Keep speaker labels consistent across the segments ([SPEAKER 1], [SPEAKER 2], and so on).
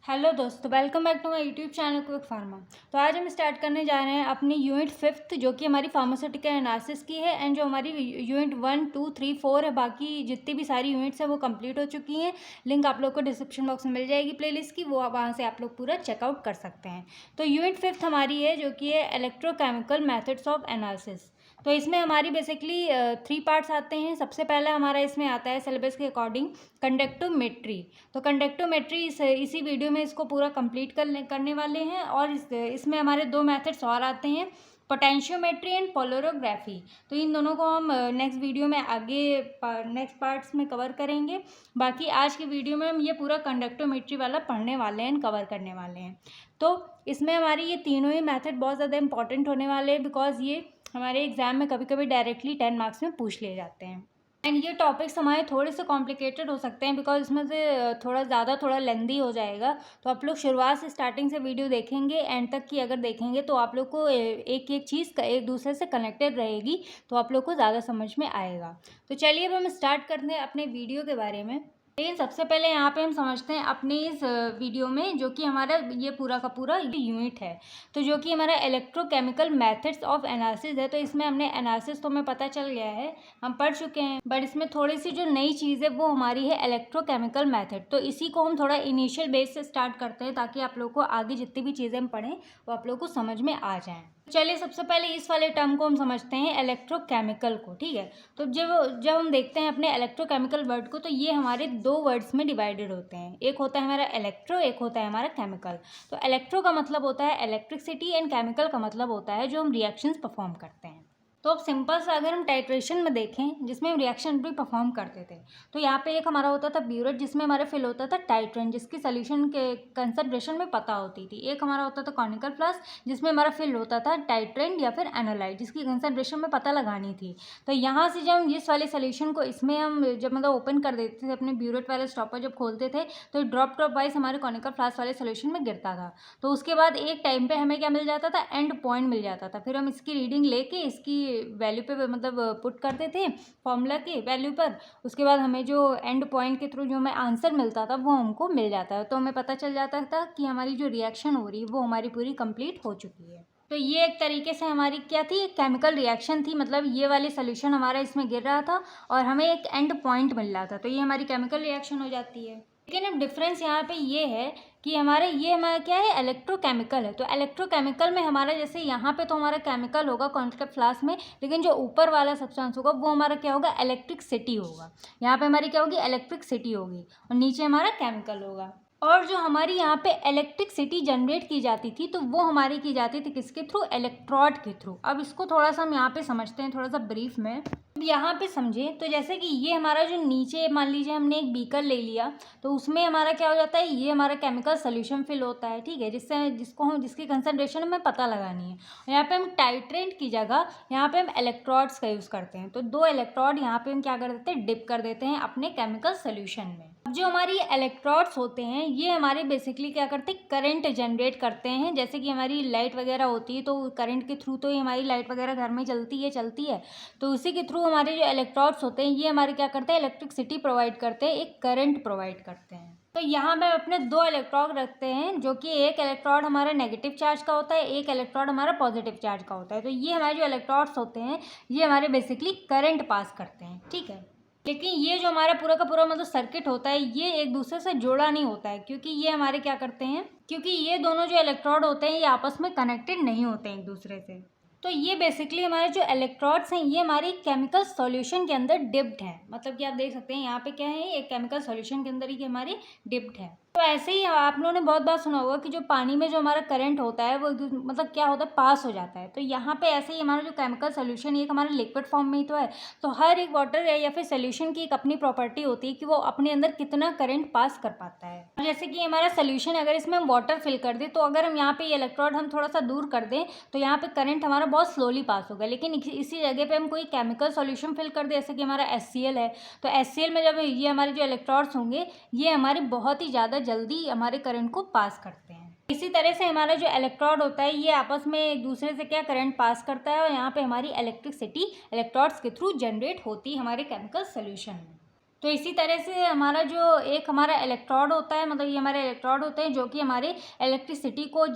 [SPEAKER 1] Hello दोस्तों, welcome back to my YouTube channel Quick Pharma. तो आज हम स्टार्ट करने जा रहे हैं अपनी यूनिट 5th जो कि हमारी फार्मास्यूटिकल एनालिसिस की है। एंड जो हमारी यूनिट 1, 2, 3, 4 है, बाकी जितनी भी सारी यूनिट्स है वो कंप्लीट हो चुकी हैं। लिंक आप लोग को डिस्क्रिप्शन बॉक्स में मिल जाएगी प्लेलिस्ट की, वो वहाँ से आप लोग पूरा चेकआउट कर सकते हैं। तो यूनिट 5th हमारी है जो कि है इलेक्ट्रोकेमिकल मेथड्स ऑफ एनालिसिस। तो इसमें हमारी बेसिकली 3 पार्ट्स आते हैं। सबसे पहला हमारा इसमें आता है सिलेबस के अकॉर्डिंग कंडक्टोमेट्री। तो कंडक्टोमेट्री इसी वीडियो में इसको पूरा कंप्लीट करने वाले हैं। और इसमें हमारे 2 मेथड्स और आते हैं, पोटेंशियोमेट्री एंड पोलरोग्राफी। तो इन दोनों को हम नेक्स्ट वीडियो में आगे नेक्स्ट पार्ट्स में कवर करेंगे। बाकी आज की वीडियो में हम ये पूरा कंडक्टोमेट्री वाला पढ़ने वाले हैं, कवर करने वाले हैं। तो इसमें हमारी ये तीनों ही मेथड बहुत ज़्यादा इंपॉर्टेंट होने वाले हैं, बिकॉज ये हमारे एग्जाम में कभी कभी डायरेक्टली 10 मार्क्स में पूछ लिए जाते हैं। एंड ये टॉपिक्स हमारे थोड़े से कॉम्प्लिकेटेड हो सकते हैं, बिकॉज इसमें से थोड़ा लेंदी हो जाएगा। तो आप लोग शुरुआत से स्टार्टिंग से वीडियो देखेंगे एंड तक की अगर देखेंगे तो आप लोग को एक एक चीज़ एक दूसरे से कनेक्टेड रहेगी, तो आप लोग को ज़्यादा समझ में आएगा। तो चलिए अब हम स्टार्ट करते हैं अपने वीडियो के बारे में। लेकिन सबसे पहले यहाँ पे हम समझते हैं अपने इस वीडियो में, जो कि हमारा ये पूरा का पूरा यूनिट है, तो जो कि हमारा इलेक्ट्रोकेमिकल मेथड्स ऑफ एनालिसिस है। तो इसमें हमने एनालिसिस तो हमें पता चल गया है, हम पढ़ चुके हैं, बट इसमें थोड़ी सी जो नई चीज़ है वो हमारी है इलेक्ट्रोकेमिकल मेथड। तो इसी को हम थोड़ा इनिशियल बेस से स्टार्ट करते हैं, ताकि आप लोग को आगे जितनी भी चीज़ें हम पढ़ें वो आप लोग को समझ में आ जाएँ। चलिए सबसे पहले इस वाले टर्म को हम समझते हैं, इलेक्ट्रोकेमिकल को। ठीक है, तो जब हम देखते हैं अपने इलेक्ट्रोकेमिकल वर्ड को, तो ये हमारे 2 वर्ड्स में डिवाइडेड होते हैं। एक होता है हमारा इलेक्ट्रो, एक होता है हमारा केमिकल। तो इलेक्ट्रो का मतलब होता है इलेक्ट्रिसिटी एंड केमिकल का मतलब होता है जो हम रिएक्शंस परफॉर्म करते हैं। तो अब सिंपल सा अगर हम टाइट्रेशन में देखें, जिसमें हम रिएक्शन भी परफॉर्म करते थे, तो यहाँ पे एक हमारा होता था ब्यूरेट, जिसमें हमारा फिल होता था टाइट्रेंट, जिसकी सोल्यूशन के कंसंट्रेशन में पता होती थी। एक हमारा होता था कॉनिकल फ्लास्क, जिसमें हमारा फिल होता था टाइट्रेंट या फिर एनालाइट, जिसकी कंसंट्रेशन में पता लगानी थी। तो यहाँ से जब हम इस वाले सोल्यूशन को इसमें हम जब मतलब ओपन कर देते थे, अपने ब्यूरेट वाले स्टॉपर जब खोलते थे, तो ड्रॉप वाइज हमारे कॉनिकल फ्लास्क वाले सोल्यूशन में गिरता था। तो उसके बाद एक टाइम पे हमें क्या मिल जाता था, एंड पॉइंट मिल जाता था। फिर हम इसकी रीडिंग लेके इसकी वैल्यू पे मतलब पुट करते थे फॉर्मूला की वैल्यू पर। उसके बाद हमें जो एंड पॉइंट के थ्रू जो हमें आंसर मिलता था वो हमको मिल जाता है। तो हमें पता चल जाता था कि हमारी जो रिएक्शन हो रही है वो हमारी पूरी कंप्लीट हो चुकी है। तो ये एक तरीके से हमारी क्या थी, केमिकल रिएक्शन थी। मतलब ये वाली सोल्यूशन हमारा इसमें गिर रहा था और हमें एक एंड पॉइंट मिल रहा था, तो ये हमारी केमिकल रिएक्शन हो जाती है। लेकिन अब डिफरेंस यहाँ पे ये है कि हमारा क्या है, इलेक्ट्रोकेमिकल है। तो इलेक्ट्रोकेमिकल में हमारा जैसे यहाँ पे तो हमारा केमिकल होगा कॉनिकल फ्लास्क में, लेकिन जो ऊपर वाला सब्सटेंस होगा वो हमारा क्या होगा, इलेक्ट्रिसिटी होगा। यहाँ पे हमारी क्या होगी, इलेक्ट्रिसिटी होगी, और नीचे हमारा केमिकल होगा। और जो हमारी यहाँ पे इलेक्ट्रिसिटी जनरेट की जाती थी, तो वो हमारी की जाती थी किसके थ्रू, इलेक्ट्रोड के थ्रू। अब इसको थोड़ा सा हम यहाँ पे समझते हैं, थोड़ा सा ब्रीफ में। यहाँ पे समझे तो जैसे कि ये हमारा जो नीचे मान लीजिए हमने एक बीकर ले लिया, तो उसमें हमारा क्या हो जाता है, ये हमारा केमिकल सोल्यूशन फिल होता है। ठीक है, जिसकी कंसंट्रेशन हमें पता लगानी है। और यहाँ पे हम टाइट्रेंट की जगह यहाँ पे हम इलेक्ट्रोड्स का यूज़ करते हैं। तो 2 इलेक्ट्रोड यहाँ पे हम क्या कर देते हैं, डिप कर देते हैं अपने केमिकल सोल्यूशन में। जो हमारी इलेक्ट्रोड्स होते हैं ये हमारे बेसिकली क्या करते हैं, करंट जनरेट करते हैं। जैसे कि हमारी लाइट वगैरह होती है, तो करंट के थ्रू तो ही हमारी लाइट वगैरह घर में चलती है। तो उसी के थ्रू हमारे जो इलेक्ट्रोड्स होते हैं ये हमारे क्या करते हैं, इलेक्ट्रिसिटी प्रोवाइड करते हैं, एक करंट प्रोवाइड करते हैं। तो यहाँ पे अपने 2 इलेक्ट्रोड रखते हैं, जो कि एक इलेक्ट्रोड हमारा नेगेटिव चार्ज का होता है, एक इलेक्ट्रोड हमारा पॉजिटिव चार्ज का होता है। तो ये हमारे जो इलेक्ट्रोड्स होते हैं ये हमारे बेसिकली करंट पास करते हैं। ठीक है, लेकिन ये जो हमारा पूरा का पूरा मतलब सर्किट होता है ये एक दूसरे से जुड़ा नहीं होता है, क्योंकि ये हमारे क्या करते हैं, क्योंकि ये दोनों जो इलेक्ट्रोड होते हैं ये आपस में कनेक्टेड नहीं होते हैं एक दूसरे से। तो ये बेसिकली हमारे जो इलेक्ट्रोड्स हैं ये हमारी केमिकल सॉल्यूशन के अंदर डिप्ड है। मतलब कि आप देख सकते हैं यहाँ पे क्या है, एक केमिकल सॉल्यूशन के अंदर ही हमारी डिप्ड है। तो ऐसे ही आप लोगों ने बहुत बार सुना होगा कि जो पानी में जो हमारा करंट होता है वो मतलब क्या होता है, पास हो जाता है। तो यहाँ पे ऐसे ही हमारा जो केमिकल सोल्यूशन ये हमारे लिक्विड फॉर्म में ही तो है। तो हर एक वाटर या फिर सोल्यूशन की एक अपनी प्रॉपर्टी होती है कि वो अपने अंदर कितना करंट पास कर पाता है। जैसे कि हमारा सोल्यूशन अगर इसमें हम वाटर फिल कर दें, तो अगर हम यहाँ पे ये इलेक्ट्रोड हम थोड़ा सा दूर कर दें तो यहाँ पे करंट हमारा बहुत स्लोली पास होगा। लेकिन इसी जगह पे हम कोई केमिकल सॉल्यूशन फिल कर दें, जैसे कि हमारा HCl है, तो HCl में जब ये हमारे जो इलेक्ट्रोड्स होंगे ये हमारे बहुत ही ज़्यादा जल्दी हमारे करंट को पास करते हैं। इसी तरह से हमारा जो इलेक्ट्रोड होता है ये आपस में एक दूसरे से क्या करंट पास करता है, और यहाँ पे हमारी इलेक्ट्रिसिटी इलेक्ट्रोड्स के थ्रू जनरेट होती है हमारे केमिकल सोल्यूशन में। तो इसी तरह से हमारा जो एक हमारा इलेक्ट्रोड होता है, मतलब ये हमारे इलेक्ट्रोड होते हैं जो कि हमारे इलेक्ट्रिसिटी को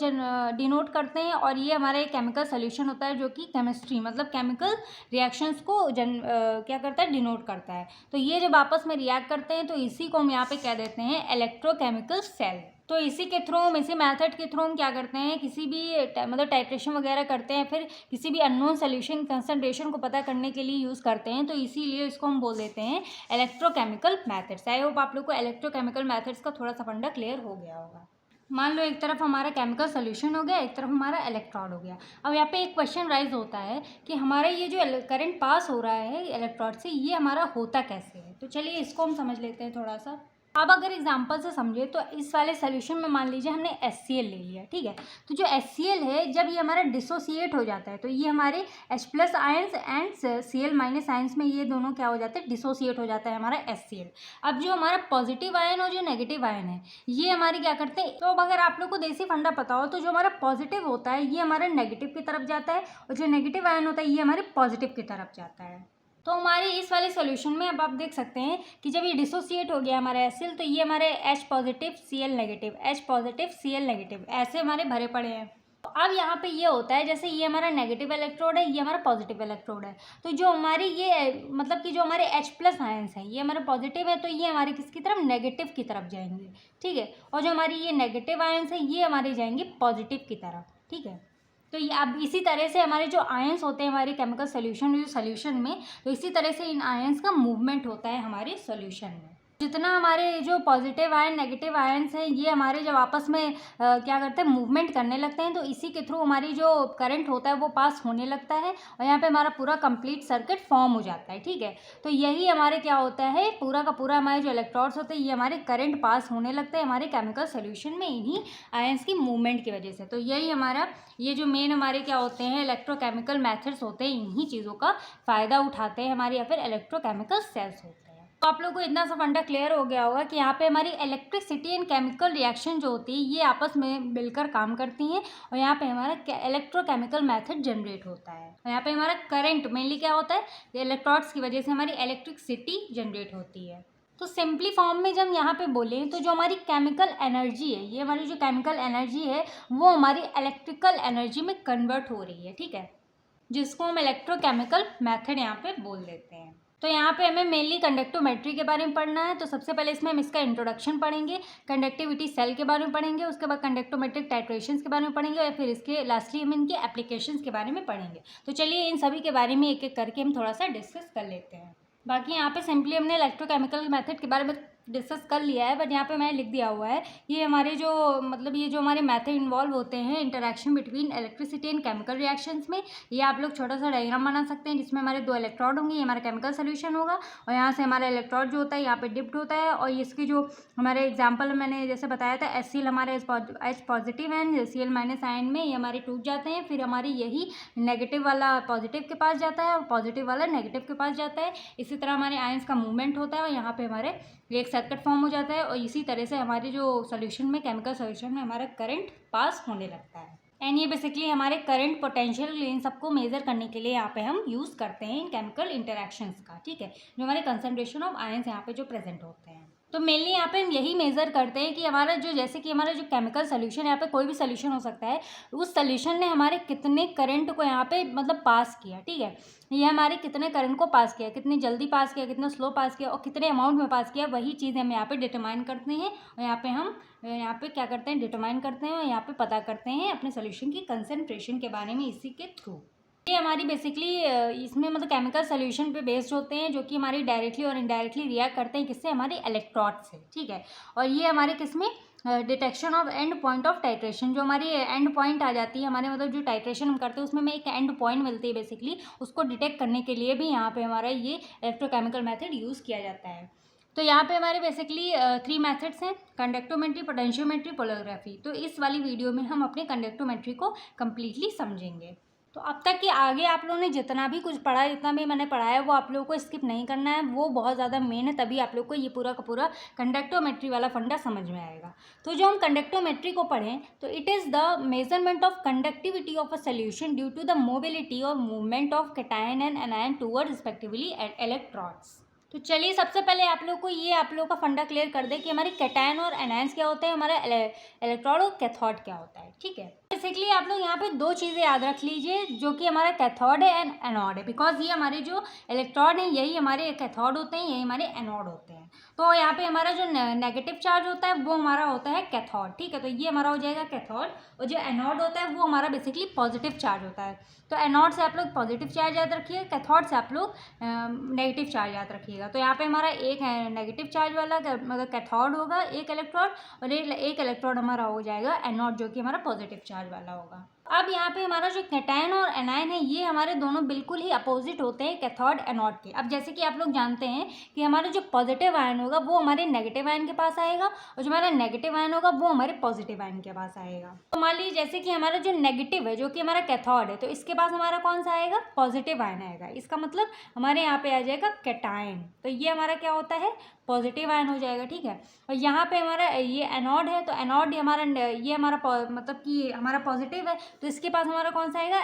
[SPEAKER 1] डिनोट करते हैं, और ये हमारा एक केमिकल सोल्यूशन होता है जो कि केमिस्ट्री मतलब केमिकल रिएक्शंस को क्या करता है, डिनोट करता है। तो ये जब आपस में रिएक्ट करते हैं तो इसी को हम यहाँ पे कह देते हैं इलेक्ट्रोकेमिकल सेल। तो इसी के थ्रू हम, इसी मेथड के थ्रू हम क्या करते हैं, किसी भी मतलब टाइट्रेशन वगैरह करते हैं, फिर किसी भी अननोन सोल्यूशन कंसंट्रेशन को पता करने के लिए यूज़ करते हैं। तो इसीलिए इसको हम बोल देते हैं इलेक्ट्रोकेमिकल मेथड्स। आई होप आप लोग को इलेक्ट्रोकेमिकल मेथड्स का थोड़ा सा फंडा क्लियर हो गया होगा। मान लो एक तरफ हमारा केमिकल सोल्यूशन हो गया, एक तरफ हमारा इलेक्ट्रोड हो गया। अब यहाँ पे एक क्वेश्चन राइज होता है कि हमारा ये जो करंट पास हो रहा है इलेक्ट्रोड से, ये हमारा होता कैसे है। तो चलिए इसको हम समझ लेते हैं थोड़ा सा। अब अगर एग्जांपल से समझे तो इस वाले सोल्यूशन में मान लीजिए हमने HCl ले लिया, ठीक है। तो जो HCl है जब ये हमारा डिसोसिएट हो जाता है तो ये हमारे H+ ions and Cl- ions में ये दोनों क्या हो जाते हैं, डिसोसिएट हो जाता है हमारा HCl। अब जो हमारा पॉजिटिव आयन और जो नेगेटिव आयन है ये हमारे क्या करते हैं, तो अब अगर आप लोग को देसी फंडा पता हो तो जो हमारा पॉजिटिव होता है ये हमारा नेगेटिव की तरफ जाता है, और जो नेगेटिव आयन होता है ये हमारे पॉजिटिव की तरफ जाता है। तो हमारे इस वाले सॉल्यूशन में अब आप देख सकते हैं कि जब ये डिसोसिएट हो गया हमारा HCl तो ये हमारे H positive Cl negative, H positive Cl negative ऐसे हमारे भरे पड़े हैं। तो अब यहाँ पे ये होता है जैसे ये हमारा नेगेटिव इलेक्ट्रोड है, ये हमारा पॉजिटिव इलेक्ट्रोड है। तो जो हमारी ये मतलब कि जो हमारे H+ आयंस हैं ये हमारे पॉजिटिव है, तो ये हमारे किसकी तरफ, नेगेटिव की तरफ जाएंगे, ठीक है। और जो हमारी ये नेगेटिव आयंस है ये हमारे जाएंगे पॉजिटिव की तरफ, ठीक है। तो ये अब इसी तरह से हमारे जो आयंस होते हैं हमारे केमिकल सोल्यूशन जो सोल्यूशन में, तो इसी तरह से इन आयंस का मूवमेंट होता है हमारे सोल्यूशन में। जितना हमारे जो पॉजिटिव आयन नेगेटिव आयंस हैं ये हमारे जब आपस में क्या करते हैं, मूवमेंट करने लगते हैं, तो इसी के थ्रू हमारी जो करंट होता है वो पास होने लगता है, और यहाँ पे हमारा पूरा कंप्लीट सर्किट फॉर्म हो जाता है, ठीक है। तो यही हमारे क्या होता है, पूरा का पूरा हमारे जो इलेक्ट्रॉड्स होते हैं ये हमारे करंट पास होने लगते हैं हमारे केमिकल सोल्यूशन में इन्हीं आयंस की मूवमेंट की वजह से। तो यही हमारा ये जो मेन हमारे क्या होते हैं इलेक्ट्रोकेमिकल मेथड्स होते हैं, इन्हीं चीज़ों का फ़ायदा उठाते हैं हमारे, या फिर इलेक्ट्रोकेमिकल सेल्स होते हैं। तो आप लोगों को इतना सा फंडा क्लियर हो गया होगा कि यहाँ पे हमारी इलेक्ट्रिसिटी एंड केमिकल रिएक्शन जो होती है ये आपस में मिलकर काम करती हैं, और यहाँ पे हमारा इलेक्ट्रोकेमिकल मेथड जनरेट होता है। और यहाँ पे हमारा करंट मेनली क्या होता है, इलेक्ट्रॉड्स की वजह से हमारी इलेक्ट्रिसिटी जनरेट होती है। तो सिंपली फॉर्म में जब यहाँ पे बोलें तो जो हमारी केमिकल एनर्जी है, ये हमारी जो केमिकल एनर्जी है वो हमारी इलेक्ट्रिकल एनर्जी में कन्वर्ट हो रही है, ठीक है, जिसको हम इलेक्ट्रोकेमिकल मेथड यहाँ पे बोल देते हैं। तो यहाँ पे हमें मेनली कंडक्टोमेट्री के बारे में पढ़ना है। तो सबसे पहले इसमें हम इसका इंट्रोडक्शन पढ़ेंगे, कंडक्टिविटी सेल के बारे में पढ़ेंगे, उसके बाद कंडक्टोमेट्रिक टाइट्रेशंस के बारे में पढ़ेंगे, और फिर इसके लास्टली हम इनके एप्लीकेशंस के बारे में पढ़ेंगे। तो चलिए इन सभी के बारे में एक एक करके हम थोड़ा सा डिस्कस कर लेते हैं। बाकी यहाँ पे सिंपली हमने इलेक्ट्रोकेमिकल मेथड के बारे में डिस्कस कर लिया है, बट यहाँ पे मैंने लिख दिया हुआ है ये हमारे जो मतलब ये जो हमारे मेथड इन्वॉल्व होते हैं interaction between electricity and chemical reactions में, ये आप लोग छोटा सा डायग्राम बना सकते हैं जिसमें हमारे दो इलेक्ट्रोड होंगे, ये हमारा केमिकल सोल्यूशन होगा, और यहाँ से हमारा इलेक्ट्रोड जो होता है यहाँ पे डिप्ड होता है, और इसकी जो हमारे एग्जाम्पल मैंने जैसे बताया था HCl हमारे H positive and Cl- ion में ये हमारे टूट जाते हैं, फिर हमारी यही नेगेटिव वाला पॉजिटिव के पास जाता है और पॉजिटिव वाला नेगेटिव के पास जाता है। इसी तरह हमारे आयंस का मूवमेंट होता है और यहाँ पे हमारे एक सर्किट फॉर्म हो जाता है, और इसी तरह से हमारे जो सोल्यूशन में केमिकल सोल्यूशन में हमारा करंट पास होने लगता है। एंड ये बेसिकली हमारे करंट पोटेंशियल इन सबको मेजर करने के लिए यहाँ पे हम यूज़ करते हैं इन केमिकल इंटरेक्शंस का, ठीक है, जो हमारे कंसंट्रेशन ऑफ आयंस यहाँ पे जो प्रेजेंट होते हैं। तो मेनली यहाँ पे हम यही मेज़र करते हैं कि हमारा जो जैसे कि हमारा जो केमिकल सोल्यूशन यहाँ पे कोई भी सोल्यूशन हो सकता है, उस सोल्यूशन ने हमारे कितने करंट को यहाँ पे मतलब पास किया, ठीक है, ये हमारे कितने करंट को पास किया, कितनी जल्दी पास किया, कितना स्लो पास किया, और कितने अमाउंट में पास किया, वही चीज़ हम यहाँ पे डिटरमाइन करते हैं, और यहाँ पे हम यहाँ पे क्या करते हैं, डिटरमाइन करते हैं, और यहाँ पे पता करते हैं अपने सोल्यूशन की कंसंट्रेशन के बारे में इसी के थ्रू। ये हमारी बेसिकली इसमें मतलब केमिकल सोल्यूशन पे बेस्ड होते हैं जो कि हमारी डायरेक्टली और इनडायरेक्टली रिएक्ट करते हैं किससे, हमारे इलेक्ट्रोड से, ठीक है। और ये हमारे किसमें detection of and point of titration, जो हमारी एंड पॉइंट आ जाती है हमारे मतलब जो टाइट्रेशन हम करते हैं उसमें एक एंड पॉइंट मिलती है बेसिकली, उसको डिटेक्ट करने के लिए भी यहाँ पे हमारा ये इलेक्ट्रोकेमिकल मेथड यूज़ किया जाता है। तो यहाँ पे हमारे बेसिकली 3 मेथड्स हैं, कंडक्टोमेट्री, पोटेंशियोमेट्री, पोलरोग्राफी। तो इस वाली वीडियो में हम अपने कंडक्टोमेट्री को कम्प्लीटली समझेंगे। तो अब तक कि आगे आप लोगों ने जितना भी कुछ पढ़ा है, जितना भी मैंने पढ़ाया है वो आप लोगों को स्किप नहीं करना है, वो बहुत ज़्यादा मेन है, तभी आप लोग को ये पूरा का पूरा कंडक्टोमेट्री वाला फंडा समझ में आएगा। तो जो हम कंडक्टोमेट्री को पढ़ें तो it is the measurement of conductivity of a solution due to the mobility और movement of cation and anion toward respectively electrons. तो चलिए सबसे पहले आप लोग को ये आप लोग का फंडा क्लियर कर दे कि हमारे कैटायन और एनायंस क्या होते हैं, हमारा इलेक्ट्रोड और कैथोड क्या होता है, ठीक है। बेसिकली आप लोग यहाँ पे दो चीज़ें याद रख लीजिए, जो कि हमारा कैथोड है एंड एनोड है, बिकॉज ये हमारे जो इलेक्ट्रॉन है यही हमारे कैथोड होते हैं, यही हमारे एनोड होते हैं। तो यहाँ पे हमारा जो नेगेटिव चार्ज होता है वो हमारा होता है कैथोड, ठीक है। तो ये हमारा हो जाएगा कैथोड, और जो एनोड होता है वो हमारा बेसिकली पॉजिटिव चार्ज होता है। तो एनोड से आप लोग पॉजिटिव चार्ज याद रखिए, कैथोड से आप लोग नेगेटिव चार्ज याद रखिएगा। तो यहाँ पे हमारा एक नेगेटिव चार्ज वाला मतलब कैथोड होगा, एक इलेक्ट्रॉन, और एक इलेक्ट्रॉन हमारा हो जाएगा एनोड, जो कि हमारा पॉजिटिव चार्ज वाला होगा। अब यहाँ पे हमारा जो कैटायन और एनायन है ये हमारे दोनों बिल्कुल ही अपोजिट होते हैं कैथोड एनोड के। अब जैसे कि आप लोग जानते हैं कि हमारा जो पॉजिटिव आयन होगा वो हमारे नेगेटिव आयन के पास आएगा, और जो हमारा नेगेटिव आयन होगा वो हमारे पॉजिटिव आयन के पास आएगा। तो मान लीजिए जैसे कि हमारा जो नेगेटिव है, जो कि हमारा कैथोड है, तो इसके पास हमारा कौन सा आएगा, पॉजिटिव आयन आएगा। इसका मतलब हमारे यहाँ पे आ जाएगा कैटायन, तो ये हमारा क्या होता है, पॉजिटिव आयन हो जाएगा, ठीक है। और यहाँ पे हमारा ये एनोड है, तो एनोड हमारा ये हमारा मतलब कि हमारा पॉजिटिव है, तो इसके पास हमारा कौन सा आएगा,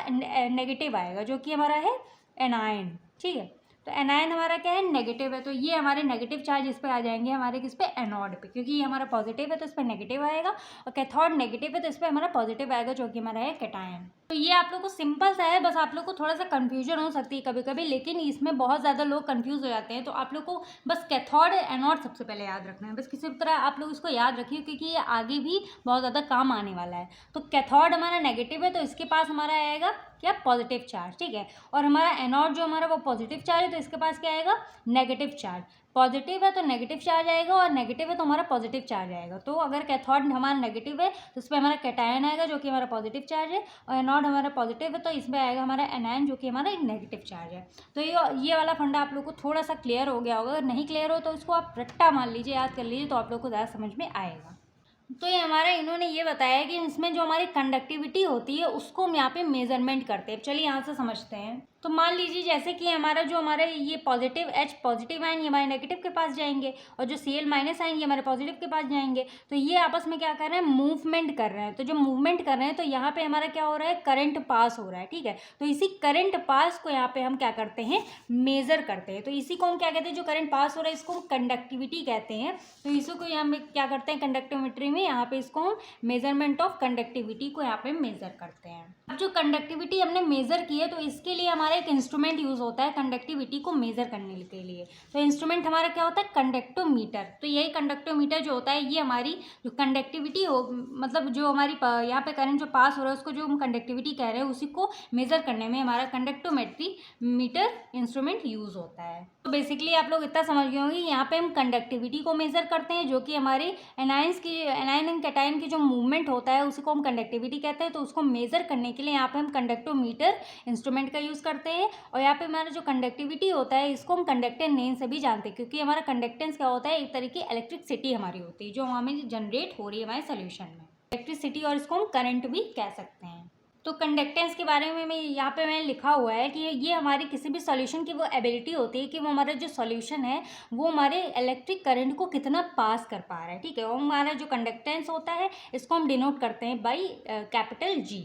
[SPEAKER 1] नेगेटिव आएगा, जो कि हमारा है एनायन, ठीक है। तो एनायन हमारा क्या है, नेगेटिव है, तो ये हमारे नेगेटिव चार्ज इस पे आ जाएंगे हमारे किस पे, एनोड पे, क्योंकि ये हमारा पॉजिटिव है तो इस पर नेगेटिव आएगा, और कैथोड नेगेटिव है तो इस पर हमारा पॉजिटिव आएगा, जो कि हमारा है कैटायन। तो ये आप लोग को सिंपल सा है, बस आप लोग को थोड़ा सा कन्फ्यूजन हो सकती है कभी कभी, लेकिन इसमें बहुत ज़्यादा लोग कन्फ्यूज हो जाते हैं। तो आप लोग को बस कैथोड एनोड सबसे पहले याद रखना है, बस किसी भी तरह आप लोग इसको याद रखिए, क्योंकि ये आगे भी बहुत ज़्यादा काम आने वाला है। तो कैथोड हमारा नेगेटिव है, तो इसके पास हमारा आएगा क्या, पॉजिटिव चार्ज, ठीक है। और हमारा एनोड जो हमारा वो पॉजिटिव चार्ज है, तो इसके पास क्या आएगा, नेगेटिव चार्ज। पॉजिटिव है तो नेगेटिव चार्ज आएगा, और नेगेटिव है तो हमारा पॉजिटिव चार्ज आएगा। तो अगर कैथोड हमारा नेगेटिव है तो इस पर हमारा कैटायन आएगा, जो कि हमारा पॉजिटिव चार्ज है, और एनोड हमारा पॉजिटिव है तो इसमें आएगा हमारा एनायन, जो कि हमारा नेगेटिव चार्ज है। तो ये वाला फंडा आप लोग को थोड़ा सा क्लियर हो गया होगा। अगर नहीं क्लियर हो तो इसको आप रट्टा मान लीजिए, याद कर लीजिए, तो आप लोग को ज़्यादा समझ में आएगा। तो ये हमारा इन्होंने ये बताया कि इसमें जो हमारी कंडक्टिविटी होती है उसको हम यहाँ पे मेजरमेंट करते हैं। चलिए यहाँ से समझते हैं। तो मान लीजिए जैसे कि हमारा ये पॉजिटिव H पॉजिटिव आयन ये हमारे नेगेटिव के पास जाएंगे, और जो Cl माइनस आयन ये हमारे पॉजिटिव के पास जाएंगे। तो ये आपस में क्या कर रहे हैं, मूवमेंट कर रहे हैं। तो जो मूवमेंट कर रहे हैं तो यहाँ पे हमारा क्या हो रहा है, करंट पास हो रहा है, ठीक है। तो इसी करंट पास को यहाँ पे हम क्या करते हैं, मेज़र करते हैं। तो इसी को हम क्या कहते हैं, जो करंट पास हो रहा है इसको हम कंडक्टिविटी कहते हैं। तो इसी को यहाँ पे क्या करते हैं, कंडक्टिविटी में यहाँ पे इसको हम मेजरमेंट ऑफ कंडक्टिविटी को यहाँ पे मेज़र करते हैं। अब जो कंडक्टिविटी हमने मेज़र की है तो इसके लिए हमारा एक इंस्ट्रूमेंट यूज़ होता है कंडक्टिविटी को मेज़र करने के लिए। तो इंस्ट्रूमेंट हमारा क्या होता है, कंडक्टोमीटर। तो यही कंडक्टोमीटर जो होता है ये हमारी जो कंडक्टिविटी हो, मतलब जो हमारी यहाँ पे करंट जो पास हो रहा है उसको जो हम कंडक्टिविटी कह रहे हैं उसी को मेज़र करने में हमारा कंडक्टोमेट्री मीटर इंस्ट्रूमेंट यूज़ होता है। तो बेसिकली आप लोग इतना समझ गए होंगे, यहाँ पे हम कंडक्टिविटी को मेज़र करते हैं, जो कि हमारे एनायन एंड कैटायन की जो मूवमेंट होता है उसी को हम कंडक्टिविटी कहते हैं। तो उसको मेज़र करने के लिए यहाँ पे हम कंडक्टोमीटर इंस्ट्रूमेंट का यूज़ करते हैं। और यहाँ पे हमारा जो कंडक्टिविटी होता है इसको हम कंडक्टेंस नेम से भी जानते हैं, क्योंकि हमारा कंडक्टेंस क्या होता है, एक तरह की इलेक्ट्रिसिटी हमारी होती है जो हमें जनरेट हो रही है हमारे सोल्यूशन में, इलेक्ट्रिसिटी, और इसको हम करंट भी कह सकते हैं। तो कंडक्टेंस के बारे में यहाँ पे मैंने लिखा हुआ है कि ये हमारी किसी भी सॉल्यूशन की वो एबिलिटी होती है कि वो हमारा जो सॉल्यूशन है वो हमारे इलेक्ट्रिक करंट को कितना पास कर पा रहा है, ठीक है। और हमारा जो कंडक्टेंस होता है इसको हम डिनोट करते हैं बाई कैपिटल G।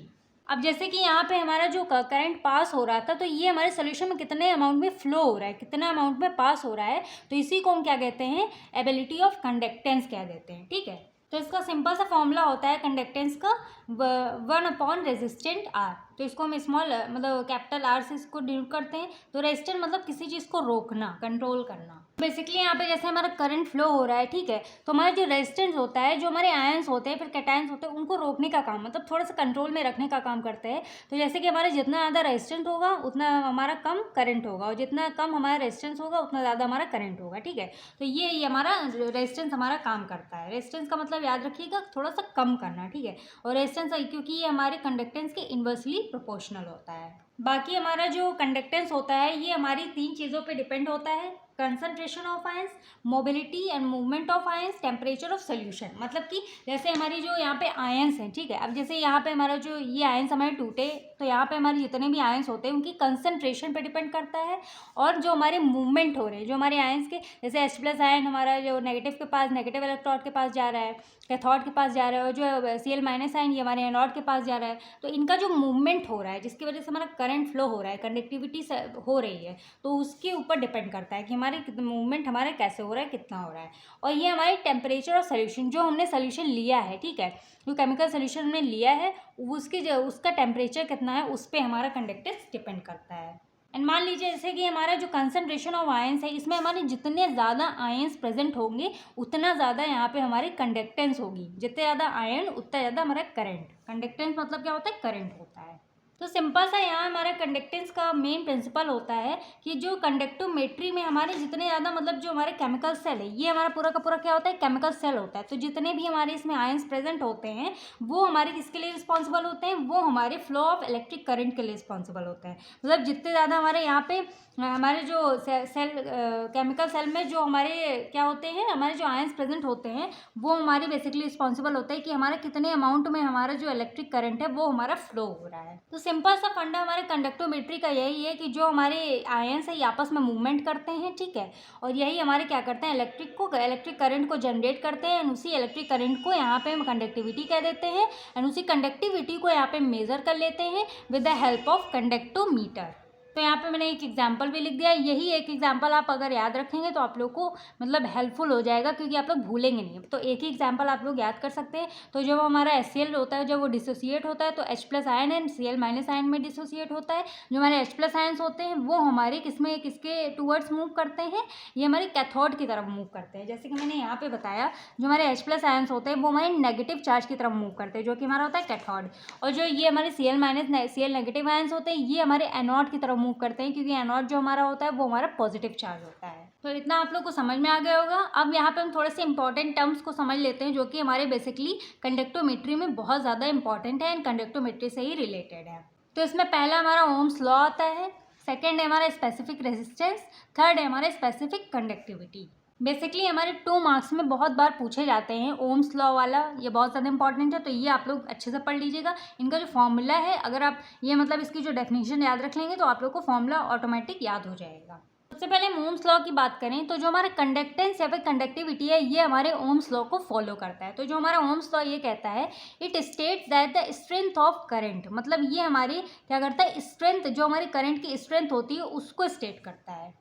[SPEAKER 1] अब जैसे कि यहाँ पे हमारा जो करंट पास हो रहा था तो ये हमारे सोल्यूशन में कितने अमाउंट में फ्लो हो रहा है, कितना अमाउंट में पास हो रहा है, तो इसी को हम क्या कहते हैं, एबिलिटी ऑफ कंडक्टेंस कह देते हैं, ठीक है। तो इसका सिंपल सा फॉर्मूला होता है कंडक्टेंस का 1 रेजिस्टेंट R। तो इसको हम स्मॉल मतलब कैपिटल R से इसको डिनोट करते हैं। तो रेजिस्टेंट मतलब किसी चीज़ को रोकना, कंट्रोल करना। बेसिकली यहाँ पे जैसे हमारा करंट फ्लो हो रहा है, ठीक है, तो हमारा जो रेजिस्टेंस होता है, जो हमारे आयंस होते हैं फिर कैटायंस होते हैं, उनको रोकने का काम, मतलब थोड़ा सा कंट्रोल में रखने का काम करते हैं। तो जैसे कि हमारा जितना ज़्यादा रेजिस्टेंस होगा उतना हमारा कम करंट होगा, और जितना कम हमारा रेजिस्टेंस होगा उतना ज़्यादा हमारा करंट होगा, ठीक है। तो ये हमारा रेजिस्टेंस हमारा काम करता है। रेजिस्टेंस का मतलब याद रखिएगा थोड़ा सा कम करना, ठीक है। और रेजिस्टेंस क्योंकि ये हमारे कंडक्टेंस के इन्वर्सली प्रोपोर्शनल होता है। बाकी हमारा जो कंडक्टेंस होता है ये हमारी 3 चीज़ों पे डिपेंड होता है, concentration of ions, mobility and movement of ions, temperature of solution. मतलब कि जैसे हमारी जो यहाँ पे आयंस हैं, ठीक है, अब जैसे यहाँ पे हमारा जो ये आयंस हमारे टूटे तो यहाँ पे हमारे जितने भी आयंस होते हैं उनकी कंसंट्रेशन पे डिपेंड करता है, और जो हमारे मूवमेंट हो रहे हैं जो हमारे आयंस के, जैसे H+ आयन हमारा जो नेगेटिव के पास, नेगेटिव इलेक्ट्रोड के पास जा रहा है, कैथोड के पास जा रहा है, और जो Cl- आयन ये हमारे एनोड के पास जा रहा है। तो इनका जो मूवमेंट हो रहा है जिसकी वजह से हमारा करंट फ्लो हो रहा है, कंडक्टिविटी हो रही है, तो उसके ऊपर डिपेंड करता है कि हमारी मूवमेंट हमारा कैसे हो रहा है, कितना हो रहा है। और ये हमारी टेम्परेचर और सोल्यूशन, जो हमने सोल्यूशन लिया है, ठीक है, जो केमिकल सोल्यूशन हमने लिया है उसका टेम्परेचर कितना है उस पर हमारा कंडक्टेंस डिपेंड करता है। एंड मान लीजिए जैसे कि हमारा जो कंसनट्रेशन ऑफ आयंस है, इसमें हमारे जितने ज़्यादा आयंस प्रेजेंट होंगे उतना ज़्यादा यहाँ पे हमारी कंडक्टेंस होगी। जितने ज़्यादा आयन उतना ज़्यादा हमारा करंट। कंडक्टेंस मतलब क्या होता है, करंट होता है। तो सिंपल सा यहाँ हमारा कंडक्टेंस का मेन प्रिंसिपल होता है कि जो कंडक्टोमेट्री में हमारे जितने ज़्यादा मतलब जो हमारे केमिकल सेल है, ये हमारा पूरा का पूरा क्या होता है, केमिकल सेल होता है। तो जितने भी हमारे इसमें आयंस प्रेजेंट होते हैं वो हमारे किसके लिए रिस्पॉन्सिबल होते हैं, वो हमारे फ्लो ऑफ इलेक्ट्रिक करंट के लिए रिस्पॉन्सिबल होते हैं। मतलब जितने ज़्यादा हमारे यहाँ पे हमारे जो सेल केमिकल सेल में जो हमारे क्या होते हैं, हमारे जो आयंस प्रेजेंट होते हैं वो हमारी बेसिकली रिस्पॉन्सिबल होता है कि हमारे कितने अमाउंट में हमारा जो इलेक्ट्रिक करंट है वो हमारा फ्लो हो रहा है। तो सिंपल सा फंडा हमारे कंडक्टोमेट्री का यही है कि जो हमारे आयंस है ये आपस में मूवमेंट करते हैं, ठीक है, और यही हमारे क्या करते हैं, इलेक्ट्रिक करंट को जनरेट करते हैं। एंड उसी इलेक्ट्रिक करंट को यहाँ पे हम कंडक्टिविटी कह देते हैं। एंड उसी कंडक्टिविटी को यहाँ पे मेजर कर लेते हैं विद द हेल्प ऑफ कंडक्टोमीटर। तो यहाँ पे मैंने एक एग्जाम्पल भी लिख दिया। यही एक एग्जाम्पल आप अगर याद रखेंगे तो आप लोग को मतलब हेल्पफुल हो जाएगा, क्योंकि आप लोग भूलेंगे नहीं। तो एक ही एग्जाम्पल आप लोग याद कर सकते हैं। तो जब हमारा HCl होता है, जब वो डिसोसिएट होता है तो H+ ion and Cl- ion में डिसोसिएट होता है। जो हमारे H+ आयन्स होते हैं वो हमारे किसके टूवर्ड्स मूव करते हैं, ये हमारे कैथोड की तरफ मूव करते हैं। जैसे कि मैंने यहाँ पे बताया, जो हमारे H+ आयन्स होते हैं वो हमारे नेगेटिव चार्ज की तरफ मूव करते हैं, जो कि हमारा होता है कैथोड। और जो ये हमारे Cl- नेगेटिव आयन्स होते हैं ये हमारे एनोड की तरफ मूव करते हैं, क्योंकि एनोड जो हमारा होता है वो हमारा पॉजिटिव चार्ज होता है। तो इतना आप लोग को समझ में आ गया होगा। अब यहाँ पे हम थोड़े से इंपॉर्टेंट टर्म्स को समझ लेते हैं जो कि हमारे बेसिकली कंडक्टोमेट्री में बहुत ज़्यादा इंपॉर्टेंट है एंड कंडक्टोमेट्री से ही रिलेटेड है। तो इसमें पहला हमारा ओम्स लॉ आता है, सेकेंड है हमारा स्पेसिफिक रेजिस्टेंस, थर्ड है हमारा स्पेसिफिक कंडक्टिविटी। बेसिकली हमारे 2 मार्क्स में बहुत बार पूछे जाते हैं ओम्स लॉ वाला, ये बहुत ज़्यादा इंपॉर्टेंट है। तो ये आप लोग अच्छे से पढ़ लीजिएगा। इनका जो फॉर्मूला है, अगर आप ये मतलब इसकी जो डेफिनेशन याद रख लेंगे तो आप लोग को फॉर्मूला ऑटोमेटिक याद हो जाएगा। सबसे पहले हम ओम्स लॉ की बात करें तो जो हमारा कंडक्टेंस या फिर कंडक्टिविटी है ये हमारे ओम्स लॉ को फॉलो करता है। तो जो हमारा ओम्स लॉ ये कहता है, it states that the strength of current, मतलब ये हमारी क्या करता है, स्ट्रेंथ, जो हमारी करंट की स्ट्रेंथ होती है उसको स्टेट करता है।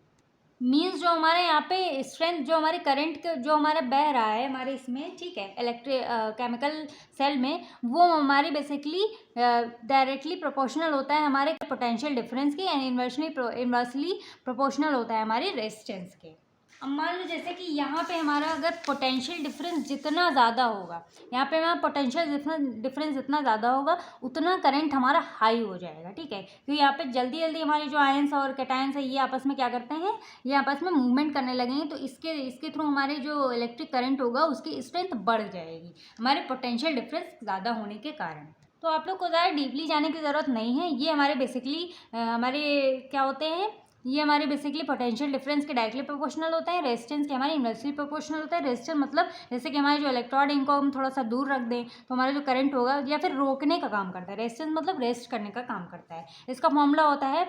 [SPEAKER 1] मीन्स जो हमारे यहाँ पे स्ट्रेंथ, जो हमारे करंट जो हमारा बह रहा है हमारे इसमें, ठीक है, केमिकल सेल में, वो हमारे बेसिकली डायरेक्टली प्रोपोर्शनल होता है हमारे पोटेंशियल डिफरेंस के एंड इन्वर्सली प्रोपोर्शनल होता है हमारे रेजिस्टेंस के। अब मान लो जैसे कि यहाँ पे हमारा अगर पोटेंशियल डिफरेंस जितना ज़्यादा होगा, यहाँ पे हमारा पोटेंशियल डिफरेंस जितना ज़्यादा होगा उतना करंट हमारा हाई हो जाएगा, ठीक है, क्योंकि यहाँ पे जल्दी जल्दी हमारे जो आयंस और कैटायंस है ये आपस में क्या करते हैं, ये आपस में मूवमेंट करने लगेंगे। तो इसके थ्रू हमारे जो इलेक्ट्रिक करंट होगा उसकी स्ट्रेंथ बढ़ जाएगी हमारे पोटेंशियल डिफरेंस ज़्यादा होने के कारण। तो आप लोग को ज़्यादा डीपली जाने की ज़रूरत नहीं है। ये हमारे बेसिकली हमारे क्या होते हैं, ये हमारे बेसिकली पोटेंशियल डिफरेंस के डायरेक्टली प्रोपोर्शनल होता है, रेजिस्टेंस के हमारे इन्वर्सली प्रोपोर्शनल होता है। रेजिस्टेंस मतलब जैसे कि हमारे जो इलेक्ट्रोड है इनको हम थोड़ा सा दूर रख दें तो हमारा जो करंट होगा या फिर रोकने का काम करता है। रेजिस्टेंस मतलब रेस्ट करने का काम करता है। इसका फॉर्मूला होता है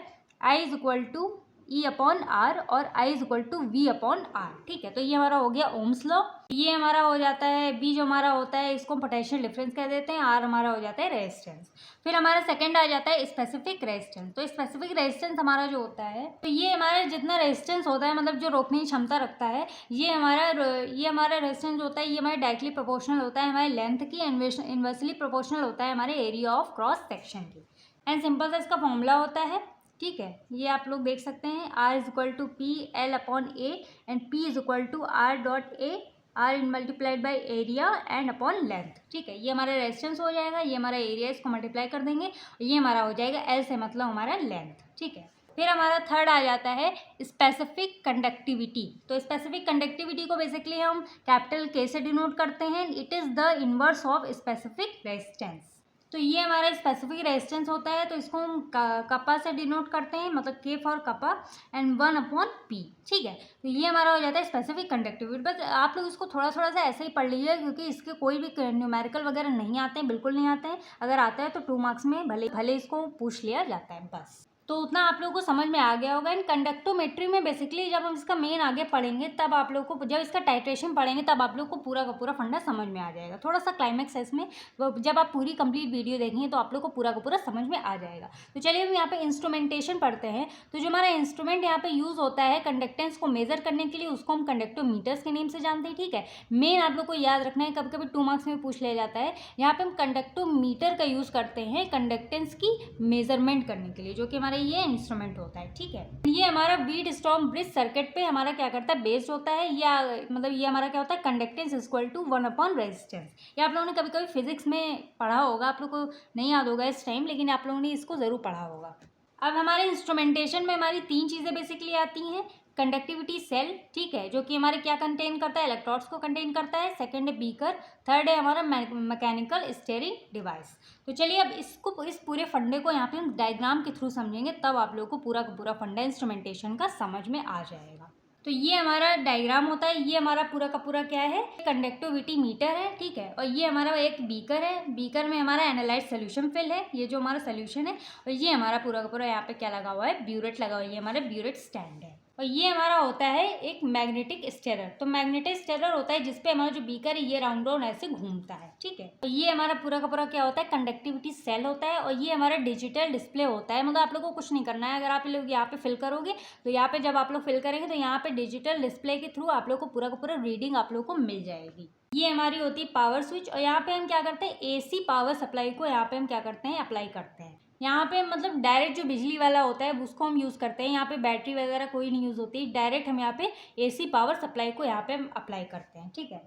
[SPEAKER 1] I=E/R और I=V/R, ठीक है। तो ये हमारा हो गया ओम्स लॉ। ये हमारा हो जाता है V, जो हमारा होता है इसको पोटेंशियल डिफरेंस कह देते हैं, R हमारा हो जाता है रेजिस्टेंस। फिर हमारा सेकंड आ जाता है स्पेसिफिक रेजिस्टेंस। तो स्पेसिफिक रेजिस्टेंस हमारा जो होता है, तो ये हमारा जितना रेजिस्टेंस होता है मतलब जो रोकने की क्षमता रखता है, ये हमारा रेजिस्टेंस होता है, ये हमारे डायरेक्टली प्रोपोर्शनल होता है हमारे लेंथ की, इन्वर्सली प्रोपोर्शनल होता है हमारे एरिया ऑफ क्रॉस सेक्शन की। एंड सिंपल सा इसका फॉर्मूला होता है, ठीक है, ये आप लोग देख सकते हैं, R=PL/A and P=R.A, R multiplied by area and upon length, ठीक है। ये हमारा रेजिस्टेंस हो जाएगा, ये हमारा एरिया, इसको मल्टीप्लाई कर देंगे, ये हमारा हो जाएगा L से मतलब हमारा लेंथ, ठीक है। फिर हमारा थर्ड आ जाता है स्पेसिफिक कंडक्टिविटी। तो स्पेसिफिक कंडक्टिविटी को बेसिकली हम कैपिटल K से डिनोट करते हैं। It is the inverse of specific resistance. तो ये हमारा स्पेसिफिक रेजिस्टेंस होता है, तो इसको हम कपा से डिनोट करते हैं, मतलब K फॉर कपा एंड 1/P, ठीक है। तो ये हमारा हो जाता है स्पेसिफिक कंडक्टिविटी। बस आप लोग इसको थोड़ा थोड़ा सा ऐसे ही पढ़ लीजिए, क्योंकि इसके कोई भी न्यूमेरिकल वगैरह नहीं आते हैं, बिल्कुल नहीं आते हैं। अगर आता है तो 2 मार्क्स में भले इसको पूछ लिया जाता है बस। तो उतना आप लोगों को समझ में आ गया होगा। एंड कंडक्टोमेट्री में बेसिकली जब हम इसका मेन आगे पढ़ेंगे तब आप लोग को, जब इसका टाइट्रेशन पढ़ेंगे तब आप लोग को पूरा का पूरा फंडा समझ में आ जाएगा। थोड़ा सा क्लाइमैक्स है इसमें, जब आप पूरी कंप्लीट वीडियो देखेंगे तो आप लोग को पूरा का पूरा समझ में आ जाएगा। तो चलिए हम यहाँ पे इंस्ट्रूमेंटेशन पढ़ते हैं। तो जो हमारा इंस्ट्रूमेंट यहाँ पे यूज़ होता है कंडक्टेंस को मेजर करने के लिए, उसको हम कंडक्टोमीटर्स के नेम से जानते हैं। ठीक है, मेन आप लोग को याद रखना है, कभी कभी 2 मार्क्स में पूछ लिया जाता है। यहाँ पे हम कंडक्टोमीटर का यूज़ करते हैं कंडक्टेंस की मेजरमेंट करने के लिए, जो कि हमारा ये इंस्ट्रूमेंट होता है। ठीक है, ये हमारा व्हीटस्टोन ब्रिज सर्किट पे हमारा क्या करता है, बेस्ड होता है, या मतलब ये हमारा क्या होता है, conductance equal to 1 upon resistance. ये आप लोगों ने कभी कभी फिजिक्स में पढ़ा होगा, आप लोग को नहीं याद होगा इस टाइम, लेकिन आप लोगों ने इसको ज़रूर पढ़ा होगा। अब हमारे इंस्ट्रूमेंटेशन में हमारी 3 चीज़ें बेसिकली आती हैं। कंडक्टिविटी सेल, ठीक है, जो कि हमारे क्या कंटेन करता है, इलेक्ट्रोड्स को कंटेन करता है। सेकंड है बीकर, थर्ड है हमारा मैकेनिकल स्टीयरिंग डिवाइस। तो चलिए अब इसको, इस पूरे फंडे को यहाँ पे हम डायग्राम के थ्रू समझेंगे, तब आप लोगों को पूरा का पूरा फंडा इंस्ट्रूमेंटेशन का समझ में आ जाएगा। तो ये हमारा डायग्राम होता है, ये हमारा पूरा का पूरा क्या है, कंडक्टिविटी मीटर है। ठीक है, और ये हमारा एक बीकर है, बीकर में हमारा एनालाइज सोल्यूशन फिल है, ये जो हमारा सोल्यूशन है। और ये हमारा पूरा का पूरा यहाँ पे क्या लगा हुआ है, ब्यूरेट लगा हुआ है, ये हमारा ब्यूरेट स्टैंड है। और ये हमारा होता है एक मैग्नेटिक स्टेरर। तो मैग्नेटिक स्टेरर होता है जिसपे हमारा जो बीकर है ये राउंड राउंड ऐसे घूमता है। ठीक है, तो ये हमारा पूरा का पूरा क्या होता है, कंडक्टिविटी सेल होता है। और ये हमारा डिजिटल डिस्प्ले होता है, मतलब आप लोगों को कुछ नहीं करना है। अगर आप लोग यहाँ पे फिल करोगे तो यहाँ पे जब आप लोग फिल करेंगे तो यहाँ पे डिजिटल डिस्प्ले के थ्रू आप लोग को पूरा का पूरा रीडिंग आप लोग को मिल जाएगी। ये हमारी होती है पावर स्विच। और यहाँ पे हम क्या करते हैं, AC पावर सप्लाई को यहाँ पे हम क्या करते हैं, अप्लाई करते हैं। यहाँ पे मतलब डायरेक्ट जो बिजली वाला होता है उसको हम यूज़ करते हैं। यहाँ पे बैटरी वगैरह कोई नहीं यूज़ होती, डायरेक्ट हम यहाँ पे AC पावर सप्लाई को यहाँ पे हम अप्लाई करते हैं। ठीक है,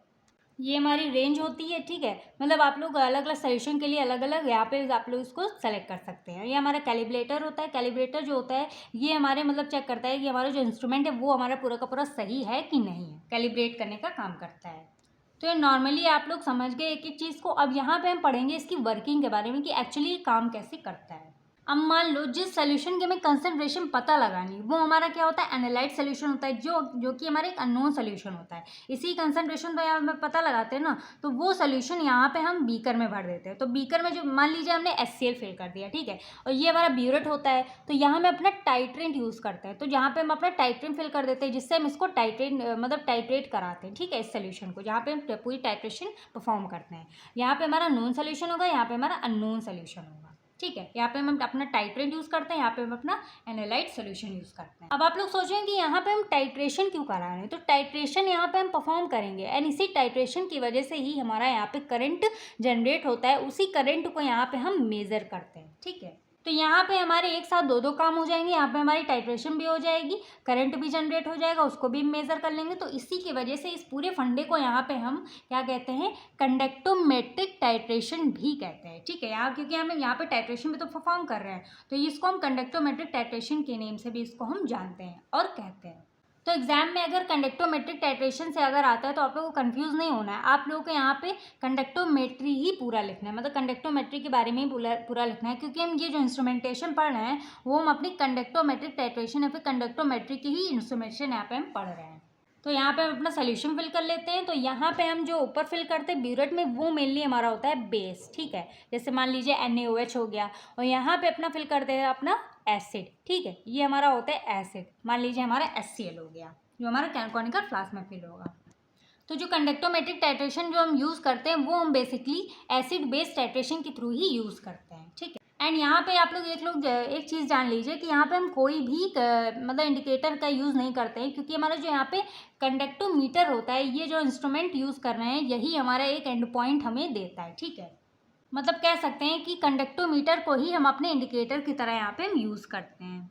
[SPEAKER 1] ये हमारी रेंज होती है। ठीक है, मतलब आप लोग अलग अलग सोल्यूशन के लिए अलग अलग यहाँ पे आप लोग इसको सेलेक्ट कर सकते हैं। ये हमारा कैलिब्रेटर होता है। कैलिब्रेटर जो होता है ये हमारे मतलब चेक करता है कि हमारा जो इंस्ट्रूमेंट है वो हमारा पूरा का पूरा सही है कि नहीं है, कैलिब्रेट करने का काम करता है। तो ये नॉर्मली आप लोग समझ गए एक एक चीज़ को। अब यहाँ पे हम पढ़ेंगे इसकी वर्किंग के बारे में कि एक्चुअली ये काम कैसे करता है। अब मान लो जिस सोल्यूशन की हमें कंसंट्रेशन पता लगानी, वो हमारा क्या होता है, एनालाइट सोल्यूशन होता है, जो कि हमारा एक अननोन सोल्यूशन होता है। इसी कंसंट्रेशन तो यहाँ पे पता लगाते हैं ना, तो वो सोल्यूशन यहाँ पे हम बीकर में भर देते हैं। तो बीकर में जो मान लीजिए हमने HCl फिल कर दिया, ठीक है, और ये हमारा ब्यूरेट होता है, तो यहाँ में अपना टाइट्रेंट यूज़ करते हैं। तो यहाँ पे हम अपना टाइट्रेंट फिल कर देते हैं, जिससे हम इसको टाइट्रेट कराते हैं। ठीक है, इस सोल्यूशन को जहाँ पे हम पूरी टाइट्रेशन परफॉर्म करते हैं। यहाँ पे हमारा नोन सोल्यूशन होगा, यहाँ पे हमारा अननोन सोल्यूशन होगा। ठीक है, यहाँ पे हम अपना टाइट्रेंट यूज़ करते हैं, यहाँ पे हम अपना एनालाइट सोल्यूशन यूज़ करते हैं। अब आप लोग सोचेंगे कि यहाँ पे हम टाइट्रेशन क्यों करा रहे हैं, तो टाइट्रेशन यहाँ पे हम परफॉर्म करेंगे एंड इसी टाइट्रेशन की वजह से ही हमारा यहाँ पे करंट जनरेट होता है। उसी करंट को यहाँ पे हम मेज़र करते हैं। ठीक है, तो यहाँ पे हमारे एक साथ दो काम हो जाएंगे। यहाँ पे हमारी टाइट्रेशन भी हो जाएगी, करंट भी जनरेट हो जाएगा, उसको भी मेज़र कर लेंगे। तो इसी की वजह से इस पूरे फंडे को यहाँ पे हम क्या कहते हैं, कंडक्टोमेट्रिक टाइट्रेशन भी कहते हैं। ठीक है, यहाँ क्योंकि हम यहाँ पे टाइट्रेशन भी तो परफॉर्म कर रहे हैं, तो इसको हम कंडक्टोमेट्रिक टाइट्रेशन के नेम से भी इसको हम जानते हैं और कहते हैं। तो एग्जाम में अगर कंडक्टोमेट्रिक टाइट्रेशन से अगर आता है तो आप लोगों को कंफ्यूज नहीं होना है। आप लोगों को यहाँ पे कंडक्टोमेट्री ही पूरा लिखना है, मतलब कंडक्टोमेट्री के बारे में ही पूरा लिखना है, क्योंकि हम ये जो इंस्ट्रूमेंटेशन पढ़ रहे हैं वो हम अपनी कंडक्टोमेट्रिक टाइट्रेशन या फिर कंडक्टोमेट्री की ही इंस्ट्रूमेंटेशन यहाँ पे हम पढ़ रहे हैं। तो यहाँ पे हम अपना सोल्यूशन फिल कर लेते हैं। तो यहाँ पे हम जो ऊपर फिल करते हैं ब्यूरेट में, वो मेनली हमारा होता है बेस। ठीक है, जैसे मान लीजिए NaOH हो गया, और यहाँ पे अपना फिल करते हैं अपना एसिड। ठीक है, ये हमारा होता है एसिड, मान लीजिए हमारा HCl हो गया, जो हमारा कैनकोनिकल फ्लास्क में फिल होगा। तो जो कंडक्टोमेट्रिक टाइट्रेशन जो हम यूज़ करते हैं वो हम बेसिकली एसिड बेस टाइट्रेशन के थ्रू ही यूज़ करते हैं। ठीक है, एंड यहाँ पे आप लोग एक चीज़ जान लीजिए कि यहाँ पे हम कोई भी मतलब इंडिकेटर का यूज़ नहीं करते हैं, क्योंकि हमारा जो यहाँ पे कंडक्टोमीटर होता है, ये जो इंस्ट्रूमेंट यूज़ कर रहे हैं, यही हमारा एक एंड पॉइंट हमें देता है। ठीक है, मतलब कह सकते हैं कि कंडक्टोमीटर को ही हम अपने इंडिकेटर की तरह यहाँ पे हम यूज़ करते हैं।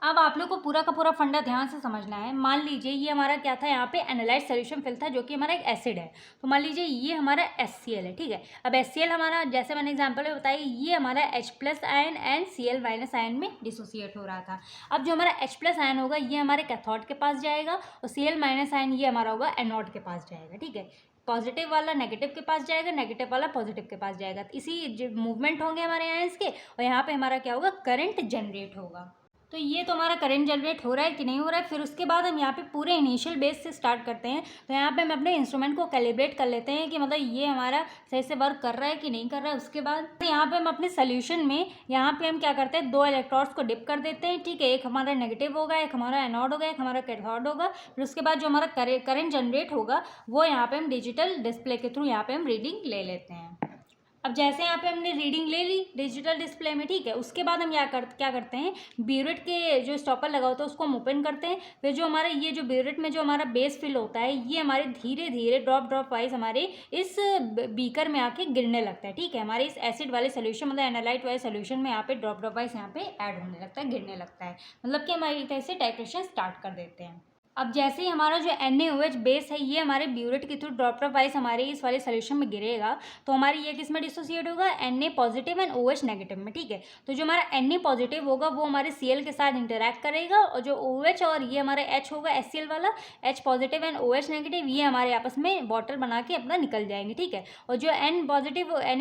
[SPEAKER 1] अब आप लोग को पूरा का पूरा फंडा ध्यान से समझना है। मान लीजिए ये हमारा क्या था, यहाँ पे एनालाइट सोल्यूशन फिल था, जो कि हमारा एक एसिड है। तो मान लीजिए ये हमारा HCl है। ठीक है, अब HCl हमारा, जैसे मैंने एग्जांपल में बताया, ये हमारा H+ ion and Cl- ion में डिसोसिएट हो रहा था। अब जो हमारा H+ आयन होगा ये हमारे कैथोड के पास जाएगा, और Cl- आयन ये हमारा होगा एनोड के पास जाएगा। ठीक है, पॉजिटिव वाला नेगेटिव के पास जाएगा, नेगेटिव वाला पॉजिटिव के पास जाएगा। इसी जो मूवमेंट होंगे हमारे आयंस के, और यहाँ पे हमारा क्या होगा, करंट जनरेट होगा। तो तो ये तो हमारा करंट जनरेट हो रहा है कि नहीं हो रहा है। फिर उसके बाद हम यहाँ पे पूरे इनिशियल बेस से स्टार्ट करते हैं। तो यहाँ पे हम अपने इंस्ट्रूमेंट को कैलिब्रेट कर लेते हैं कि मतलब ये हमारा सही से वर्क कर रहा है कि नहीं कर रहा है। उसके बाद यहाँ पे हम अपने सोल्यूशन में यहाँ पे हम क्या करते हैं, 2 इलेक्ट्रोड्स को डिप कर देते हैं, ठीक है। एक हमारा नेगेटिव होगा, एक हमारा एनोड होगा, एक हमारा कैथोड होगा। फिर उसके बाद जो हमारा करंट जनरेट होगा वो यहाँ पे हम डिजिटल डिस्प्ले के थ्रू यहाँ पे हम रीडिंग ले लेते हैं। अब जैसे यहाँ पे हमने रीडिंग ले ली डिजिटल डिस्प्ले में, ठीक है। उसके बाद हम क्या करते हैं, ब्यूरेट के जो स्टॉपर लगा होता है उसको हम ओपन करते हैं। फिर जो हमारा ये जो ब्यूरेट में जो हमारा बेस फिल होता है ये हमारे धीरे धीरे ड्रॉप वाइज हमारे इस बीकर में आके गिरने लगता है, ठीक है। हमारे इस एसिड वाले सोल्यूशन मतलब एनालाइट वाले सोल्यूशन में यहाँ पे ड्रॉप वाइज यहाँ पे ऐड होने लगता है, गिरने लगता है। मतलब कि हमारी तरह से टाइट्रेशन स्टार्ट कर देते हैं। अब जैसे ही हमारा जो NaOH बेस है ये हमारे ब्यूरेट के थ्रू ड्रॉप वाइज हमारे इस वाले सोल्यूशन में गिरेगा, तो हमारी ये किस में डिसोसिएट होगा, Na positive and OH negative में, ठीक है। तो जो हमारा Na पॉजिटिव होगा वो हमारे Cl के साथ इंटरैक्ट करेगा, और जो OH और ये हमारा H होगा HCl वाला, H positive and OH negative, ये हमारे आपस में बॉटल बना के अपना निकल जाएंगे, ठीक है। और जो Na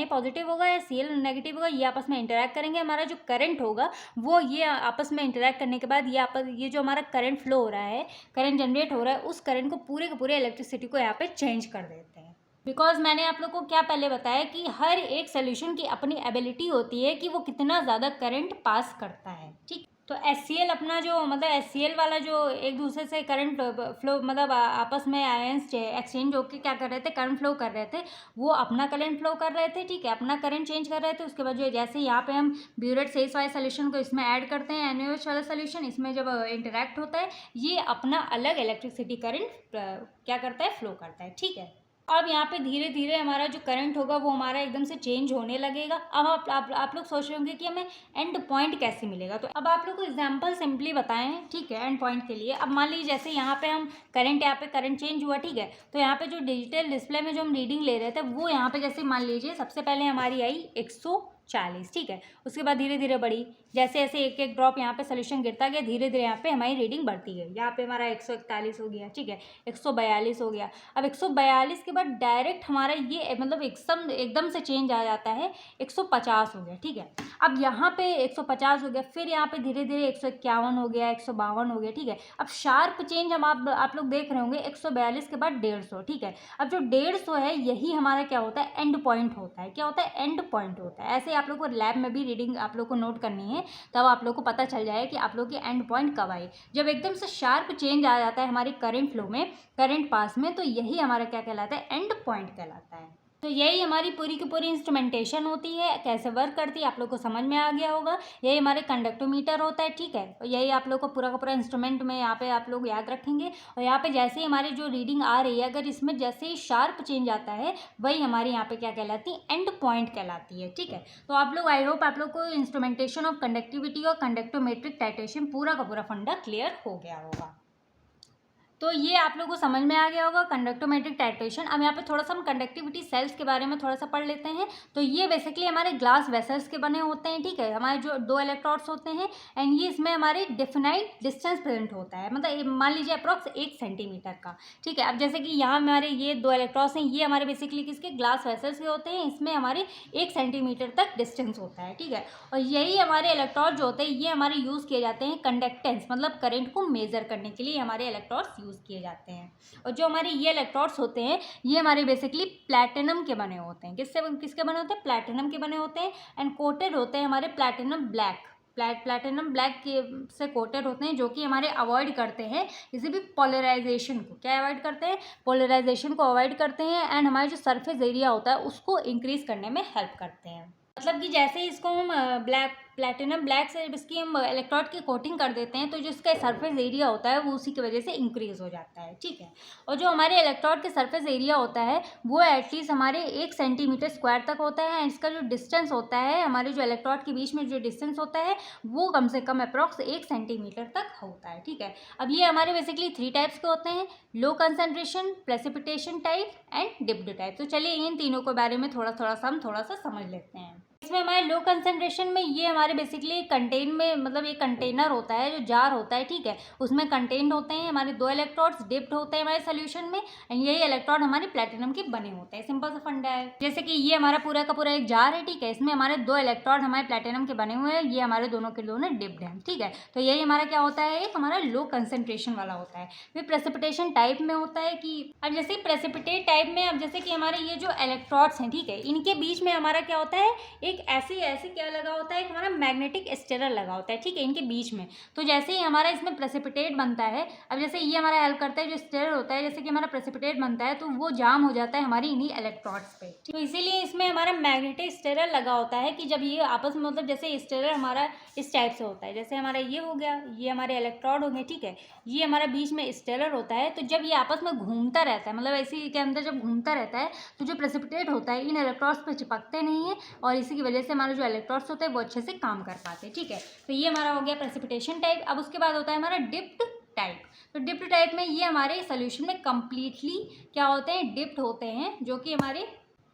[SPEAKER 1] पॉजिटिव होगा या Cl नेगेटिव होगा ये आपस में इंटरैक्ट करेंगे। हमारा जो करंट होगा वो ये आपस में इंटरैक्ट करने के बाद ये जो हमारा करंट फ्लो हो रहा है, करंट जनरेट हो रहा है, उस करंट को पूरे के पूरे इलेक्ट्रिसिटी को यहाँ पे चेंज कर देते हैं। बिकॉज मैंने आप लोग को क्या पहले बताया कि हर एक सोल्यूशन की अपनी एबिलिटी होती है कि वो कितना ज़्यादा करंट पास करता है, ठीक। तो HCl अपना जो मतलब HCl वाला जो एक दूसरे से करंट फ्लो मतलब आपस में आयंस एक्सचेंज होकर क्या कर रहे थे, करंट फ्लो कर रहे थे, वो अपना करंट फ्लो कर रहे थे, ठीक है, अपना करंट चेंज कर रहे थे। उसके बाद जो जैसे यहाँ पे हम ब्यूरेट से इस वाले सोल्यूशन को इसमें ऐड करते हैं, NaOH वाला सोल्यूशन, इसमें जब इंटरैक्ट होता है ये अपना अलग इलेक्ट्रिसिटी करंट क्या करता है, फ्लो करता है, ठीक है। अब यहाँ पे धीरे धीरे हमारा जो करंट होगा वो हमारा एकदम से चेंज होने लगेगा। अब आप लोग सोच रहे होंगे कि हमें एंड पॉइंट कैसे मिलेगा। तो अब आप लोग को एग्जांपल सिंपली बताएं, ठीक है, एंड पॉइंट के लिए। अब मान लीजिए जैसे यहाँ पे हम यहाँ पे करंट चेंज हुआ, ठीक है। तो यहाँ पे जो डिजिटल डिस्प्ले में जो हम रीडिंग ले रहे थे वो यहाँ पे जैसे मान लीजिए सबसे पहले हमारी आई 140, ठीक है। उसके बाद धीरे धीरे बढ़ी, जैसे जैसे एक एक ड्रॉप यहाँ पे सोल्यूशन गिरता गया धीरे धीरे यहाँ पे हमारी रीडिंग बढ़ती गई। यहाँ पे हमारा 141 हो गया, ठीक है, 142 हो गया। अब 142 के बाद डायरेक्ट हमारा ये मतलब एकदम से चेंज आ जाता है, 150 हो गया, ठीक है। अब यहाँ पे 150 हो गया, फिर यहाँ पे धीरे धीरे 151 हो गया, 152 हो गया, ठीक है। अब शार्प चेंज हम आप लोग देख रहे होंगे 142 के बाद 150, ठीक है। अब जो 150 है यही हमारा क्या होता है, एंड पॉइंट होता है। क्या होता है, एंड पॉइंट होता है। ऐसे आप लोग को लैब में भी रीडिंग आप लोग को नोट करनी है, तब आप लोग को पता चल जाए कि आप लोग की एंड पॉइंट कब आई। जब एकदम से शार्प चेंज आ जाता है हमारे करंट फ्लो में, करंट पास में, तो यही हमारा क्या कहलाता है, एंड पॉइंट कहलाता है। तो यही हमारी पूरी की पूरी इंस्ट्रूमेंटेशन होती है, कैसे वर्क करती है आप लोग को समझ में आ गया होगा। यही हमारे कंडक्टोमीटर होता है, ठीक है। और यही आप लोग को पूरा का पूरा इंस्ट्रूमेंट में यहाँ पे आप लोग याद रखेंगे। और यहाँ पे जैसे ही हमारी जो रीडिंग आ रही है, अगर इसमें जैसे ही शार्प चेंज आता है वही हमारी यहाँ पे क्या कहलाती है, एंड पॉइंट कहलाती है, ठीक है। तो आप लोग आई होप आप लोग को इंस्ट्रूमेंटेशन ऑफ कंडक्टिविटी और कंडक्टोमेट्रिक टाइट्रेशन पूरा का पूरा फंडा क्लियर हो गया होगा। तो ये आप लोगों को समझ में आ गया होगा कंडक्टोमेट्रिक टाइट्रेशन। अब यहाँ पे थोड़ा सा हम कंडक्टिविटी सेल्स के बारे में थोड़ा सा पढ़ लेते हैं। तो ये बेसिकली हमारे ग्लास वेसल्स के बने होते हैं, ठीक है। हमारे जो 2 इलेक्ट्रोड्स होते हैं एंड ये इसमें हमारे डिफिनाइट डिस्टेंस प्रेजेंट होता है, मतलब मान लीजिए अप्रॉक्स 1 सेंटीमीटर का, ठीक है। अब जैसे कि यहाँ हमारे ये 2 इलेक्ट्रोड्स हैं, ये हमारे बेसिकली किसके, ग्लास वेसल्स के होते हैं। इसमें हमारे 1 सेंटीमीटर तक डिस्टेंस होता है, ठीक है। और यही हमारे इलेक्ट्रोड जो होते हैं ये हमारे यूज़ किए जाते हैं कंडक्टेंस मतलब करंट को मेजर करने के लिए हमारे इलेक्ट्रोड्स यूज़ किए जाते हैं। और जो हमारे ये इलेक्ट्रोड्स होते हैं ये हमारे बेसिकली प्लैटिनम के बने होते हैं। किसके बने होते हैं, प्लैटिनम के बने होते हैं। एंड कोटेड होते हैं हमारे प्लैटिनम ब्लैक से कोटेड होते हैं, जो कि हमारे अवॉइड करते हैं किसी भी पोलराइजेशन को। क्या अवॉइड करते हैं, पोलराइजेशन को अवॉइड करते हैं। एंड हमारा जो सरफेस एरिया होता है उसको इंक्रीज करने में हेल्प करते हैं। मतलब कि जैसे ही इसको हम प्लैटिनम ब्लैक से इसकी हम इलेक्ट्रोड की कोटिंग कर देते हैं तो जो इसका सरफेस एरिया होता है वो उसी की वजह से इंक्रीज़ हो जाता है, ठीक है। और जो हमारे इलेक्ट्रोड के सरफेस एरिया होता है वो एटलीस्ट हमारे 1 सेंटीमीटर स्क्वायर तक होता है। एंड इसका जो डिस्टेंस होता है हमारे जो इलेक्ट्रोड के बीच में जो डिस्टेंस होता है वो कम से कम अप्रॉक्स 1 सेंटीमीटर तक होता है, ठीक है। अब ये हमारे बेसिकली 3 टाइप्स के होते हैं, low concentration, precipitation type and dipped type. तो चलिए इन तीनों के बारे में थोड़ा सा हम समझ लेते हैं। इसमें हमारे लो कंसंट्रेशन में ये हमारे बेसिकली कंटेन में मतलब एक कंटेनर होता है जो जार होता है, ठीक है, उसमें कंटेन्ड होते हैं हमारे 2 इलेक्ट्रोड्स डिप्ड होते हैं हमारे सोल्यूशन में, एंड यही इलेक्ट्रोड हमारे प्लेटिनम के बने होते हैं। सिंपल सा फंडा है। जैसे कि ये हमारा पूरा का पूरा एक जार है, ठीक है, इसमें हमारे 2 इलेक्ट्रोड हमारे प्लेटिनम के बने हुए हैं, ये हमारे दोनों के दोनों डिप्ड हैं, ठीक है। तो यही हमारा क्या होता है, एक हमारा लो कंसंट्रेशन वाला होता है। फिर प्रेसिपिटेशन टाइप में होता है कि अब जैसे प्रेसिपिटेट टाइप में, अब जैसे कि हमारे ये जो इलेक्ट्रोड्स हैं, ठीक है, इनके बीच में हमारा क्या होता है, एक ऐसे क्या लगा होता है, एक हमारा मैग्नेटिक स्टेरर लगा होता है, ठीक है, इनके बीच में। तो जैसे ही हमारा इसमें प्रेसिपिटेट बनता है, अब जैसे ये हमारा हेल्प करता है, जो स्टेरर होता है, जैसे कि हमारा प्रेसिपिटेट बनता है तो वो जाम हो जाता है हमारी इन्हीं इलेक्ट्रोड्स पे। तो इसीलिए इसमें हमारा मैग्नेटिक स्टेरर लगा होता है कि जब ये आपस में मतलब जैसे स्टेरर हमारा इस टाइप से होता है, जैसे हमारा ये हो गया, ये हमारे इलेक्ट्रोड हो गए, ठीक है, ये हमारा बीच में स्टेरर होता है। तो जब ये आपस में घूमता रहता है, मतलब ऐसे के अंदर जब घूमता रहता है तो जो प्रेसिपिटेट होता है इन इलेक्ट्रोड्स पे चिपकते नहीं है, और इसी की वजह से हमारे जो इलेक्ट्रोड्स होते हैं वो अच्छे से काम कर पाते हैं, ठीक है। तो ये हमारा हो गया प्रेसिपिटेशन टाइप। अब उसके बाद होता है हमारा डिप्ड टाइप। तो डिप्ड टाइप में ये हमारे सोल्यूशन में कम्प्लीटली क्या होते हैं, डिप्ड होते हैं, जो कि हमारे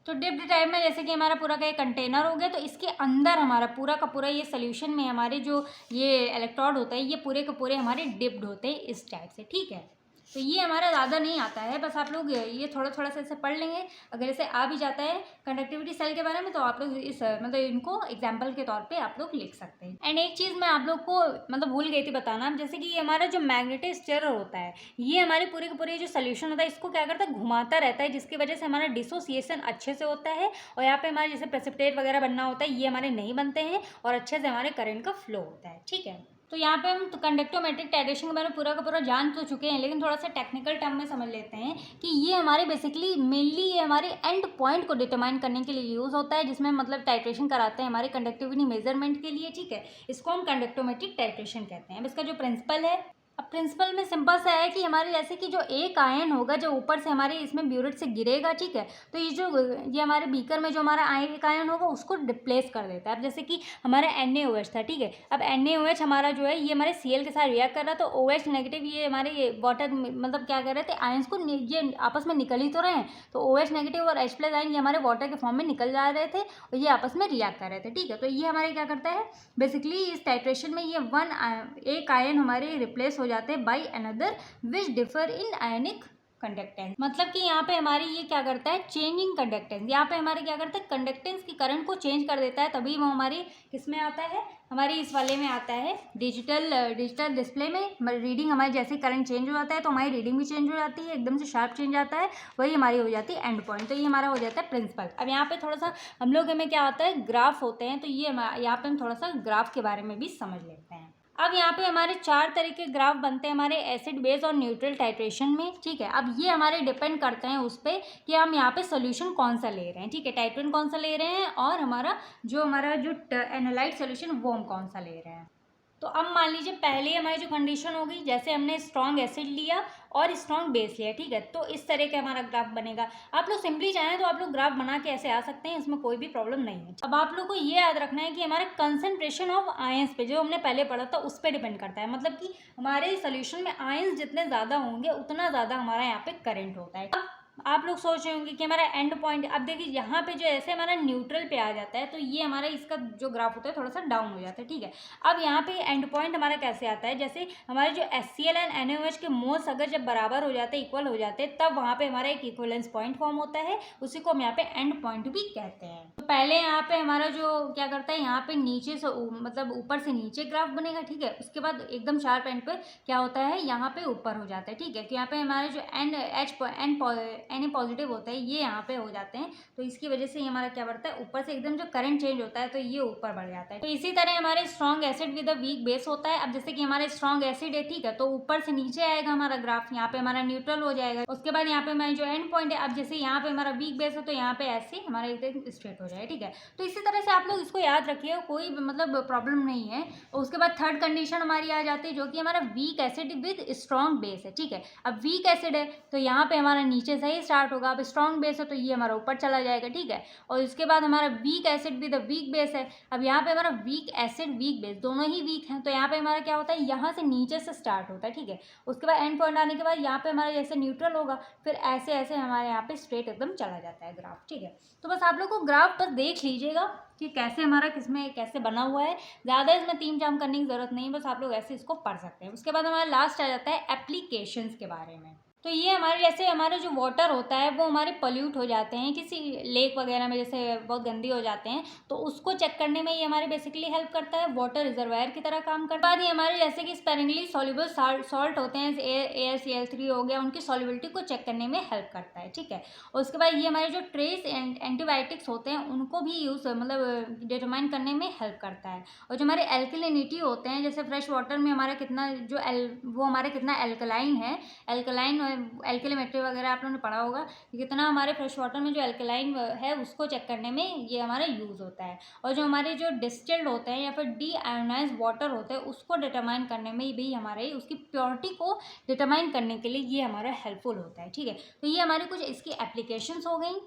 [SPEAKER 1] तो डिप्ड टाइप में जैसे कि हमारा पूरा का एक कंटेनर हो गया, तो इसके अंदर हमारा पूरा का पूरा ये सोल्यूशन में हमारे जो ये इलेक्ट्रोड होता है ये पूरे के पूरे हमारे डिप्ड होते हैं इस टाइप से, ठीक है। तो ये हमारा ज़्यादा नहीं आता है, बस आप लोग ये थोड़ा थोड़ा सा ऐसे पढ़ लेंगे। अगर ऐसे आ भी जाता है कंडक्टिविटी सेल के बारे में तो आप लोग इस मतलब इनको एग्जाम्पल के तौर पे आप लोग लिख सकते हैं। एंड एक चीज़ मैं आप लोग को मतलब भूल गई थी बताना, जैसे कि ये हमारा जो मैग्नेटिक स्टेरर होता है ये हमारे पूरे के पूरे जो सोल्यूशन होता है इसको क्या करता है, घुमाता रहता है, जिसकी वजह से हमारा डिसोसिएशन अच्छे से होता है, और यहाँ पे हमारे जैसे प्रेसिपिटेट वगैरह बनना होता है ये हमारे नहीं बनते हैं, और अच्छे से हमारे करंट का फ्लो होता है, ठीक है। तो यहाँ पे हम कंडक्टोमेट्रिक टाइट्रेशन के बारे में पूरा का पूरा जान तो चुके हैं, लेकिन थोड़ा सा टेक्निकल टर्म में समझ लेते हैं कि ये हमारे बेसिकली मेनली ये हमारे एंड पॉइंट को डिटरमाइन करने के लिए यूज़ होता है, जिसमें मतलब टाइट्रेशन कराते हैं हमारे कंडक्टिविटी मेजरमेंट के लिए, ठीक है। इसको हम कंडक्टोमेट्रिक टाइट्रेशन कहते हैं। अब इसका जो प्रिंसिपल है, अब प्रिंसिपल में सिंपल सा है कि हमारे जैसे कि जो एक आयन होगा जो ऊपर से हमारे इसमें ब्यूरेट से गिरेगा, ठीक है, तो ये हमारे बीकर में जो हमारा एक आयन होगा उसको रिप्लेस कर देता है। अब जैसे कि हमारा NaOH था, ठीक है, अब NaOH हमारा जो है ये हमारे Cl के साथ रिएक्ट कर रहा, तो OH नेगेटिव ये हमारे ये वाटर मतलब क्या कर रहे थे, आयन्स को ये आपस में निकल ही तो रहे हैं, तो OH नेगेटिव और H प्लस आयन ये हमारे वाटर के फॉर्म में निकल जा रहे थे और ये आपस में रिएक्ट कर रहे थे, ठीक है। तो ये हमारे क्या करता है, बेसिकली इस टाइट्रेशन में ये एक आयन हमारे रिप्लेस हो जाते हैं by another which differ in ionic conductance. मतलब कि यहाँ पे हमारी ये क्या करता है, चेंजिंग कंडक्टेंस, यहाँ पे हमारे क्या करता है, कंडक्टेंस की करंट को चेंज कर देता है, तभी वो हमारी किस में आता है, हमारी इस वाले में आता है डिजिटल डिस्प्ले में। रीडिंग हमारी जैसे करंट चेंज हो जाता है तो हमारी रीडिंग भी चेंज हो जाती है, एकदम से शार्प चेंज आता है, वही हमारी हो जाती है एंड पॉइंट। तो ये हमारा हो जाता है प्रिंसिपल। अब यहाँ पे थोड़ा सा हम लोग में क्या होता है, ग्राफ होते हैं, तो ये यहाँ पे हम थोड़ा सा ग्राफ के बारे में भी समझ लेते हैं। अब यहाँ पे हमारे 4 तरह के ग्राफ बनते हैं हमारे एसिड बेस और न्यूट्रल टाइट्रेशन में, ठीक है। अब ये हमारे डिपेंड करते हैं उस पर कि हम यहाँ पे सोल्यूशन कौन सा ले रहे हैं, ठीक है, टाइट्रेट कौन सा ले रहे हैं, और हमारा जो एनालाइट सोल्यूशन वो हम कौन सा ले रहे हैं। तो अब मान लीजिए पहले हमारी जो कंडीशन होगी, जैसे हमने स्ट्रॉन्ग एसिड लिया और स्ट्रॉन्ग बेस लिया, ठीक है, तो इस तरह का हमारा ग्राफ बनेगा। आप लोग सिंपली चाहें तो आप लोग ग्राफ बना के ऐसे आ सकते हैं, इसमें कोई भी प्रॉब्लम नहीं है। अब आप लोग को ये याद रखना है कि हमारे कंसंट्रेशन ऑफ आयंस पे, जो हमने पहले पढ़ा था, उस पर डिपेंड करता है। मतलब कि हमारे सोल्यूशन में आयंस जितने ज़्यादा होंगे उतना ज़्यादा हमारा यहाँ पे करंट होता है। आप लोग सोच रहे होंगे कि हमारा एंड पॉइंट, अब देखिए यहाँ पे जो ऐसे हमारा न्यूट्रल पे आ जाता है तो ये हमारा इसका जो ग्राफ होता है थोड़ा सा डाउन हो जाता है, ठीक है। अब यहाँ पे एंड पॉइंट हमारा कैसे आता है, जैसे हमारे जो HCl एंड NaOH के मोल्स अगर जब बराबर हो जाते हैं, इक्वल हो जाते हैं, तब वहाँ पे हमारा एक इक्वलेंस पॉइंट फॉर्म होता है, उसी को हम यहाँ पे एंड पॉइंट भी कहते हैं। तो पहले यहाँ पे हमारा जो क्या करता है, यहाँ पे नीचे से मतलब ऊपर से नीचे ग्राफ बनेगा, ठीक है। उसके बाद एकदम शार्प एंड पे क्या होता है, यहाँ पे ऊपर हो जाता है, ठीक है। तो यहाँ पे हमारे जो Na पॉजिटिव होता है ये यहाँ पे हो जाते हैं, तो इसकी वजह से ये हमारा क्या बढ़ता है, ऊपर से एकदम जो करंट चेंज होता है तो ये ऊपर बढ़ जाता है। तो इसी तरह हमारे strong acid with a weak base होता है। अब जैसे कि हमारे स्ट्रॉन्ग एसिड है, ठीक है, तो ऊपर से नीचे आएगा हमारा ग्राफ, यहाँ पे हमारा न्यूट्रल हो जाएगा। उसके बाद यहाँ पे हमारे जो एंड पॉइंट है, अब जैसे यहाँ पे हमारा वीक बेस है तो यहाँ पे ऐसे हमारा एकदम स्ट्रेट हो जाएगा, ठीक है। तो इसी तरह से आप लोग इसको याद रखिए, कोई मतलब प्रॉब्लम नहीं है। उसके बाद थर्ड कंडीशन हमारी आ जाती है जो कि हमारा weak acid with strong base है, ठीक है। अब वीक एसिड है तो यहाँ पे हमारा नीचे से ही स्टार्ट होगा। अब स्ट्रॉन्ग बेस है तो ये हमारा ऊपर चला जाएगा, ठीक है। और इसके बाद हमारा वीक एसिड भी द वीक बेस है। अब यहाँ पे हमारा वीक एसिड वीक बेस दोनों ही वीक हैं, तो यहाँ पे हमारा क्या होता है, यहाँ से नीचे से स्टार्ट होता है, ठीक है। उसके बाद एंड पॉइंट आने के बाद यहाँ पे हमारा जैसे न्यूट्रल होगा, फिर ऐसे ऐसे हमारे यहाँ पे स्ट्रेट एकदम चला जाता है ग्राफ, ठीक है। तो बस आप लोग को ग्राफ बस देख लीजिएगा कि कैसे हमारा किसमें कैसे बना हुआ है। ज़्यादा इसमें तीम जाम करने की ज़रूरत नहीं है, बस आप लोग ऐसे इसको पढ़ सकते हैं। उसके बाद हमारा लास्ट आ जाता है एप्लीकेशंस के बारे में। तो ये हमारे जैसे हमारे जो वाटर होता है वो हमारे पॉल्यूट हो जाते हैं किसी लेक वगैरह में, जैसे बहुत गंदी हो जाते हैं, तो उसको चेक करने में ये हमारे बेसिकली हेल्प करता है, वाटर रिजर्वायर की तरह काम करता है। बाद ये हमारे जैसे कि स्पेरिंगली सॉल्युबल सॉल्ट होते हैं, AlCl3 हो गया, उनकी सॉल्युबिलिटी को चेक करने में हेल्प करता है, ठीक है। और उसके बाद ये हमारे जो ट्रेस एंटीबायोटिक्स होते हैं उनको भी यूज़ मतलब डिटरमाइन करने में हेल्प करता है। और जो हमारे एल्कलिनिटी होते हैं, जैसे फ्रेश वाटर में हमारा कितना जो वो हमारे कितना एल्कलाइन है, एल्कलीमेट्री वगैरह आप लोगों ने पढ़ा होगा कि कितना हमारे फ्रेश वाटर में जो एल्कलाइन है उसको चेक करने में ये हमारा यूज़ होता है। और जो हमारे जो डिस्टिल्ड होते हैं या फिर डी आयोनाइज वाटर होते हैं उसको डिटरमाइन करने में भी हमारे उसकी प्योरिटी को डिटरमाइन करने के लिए ये हमारा हेल्पफुल होता है, ठीक है। तो ये हमारी कुछ इसकी एप्लीकेशंस हो गई।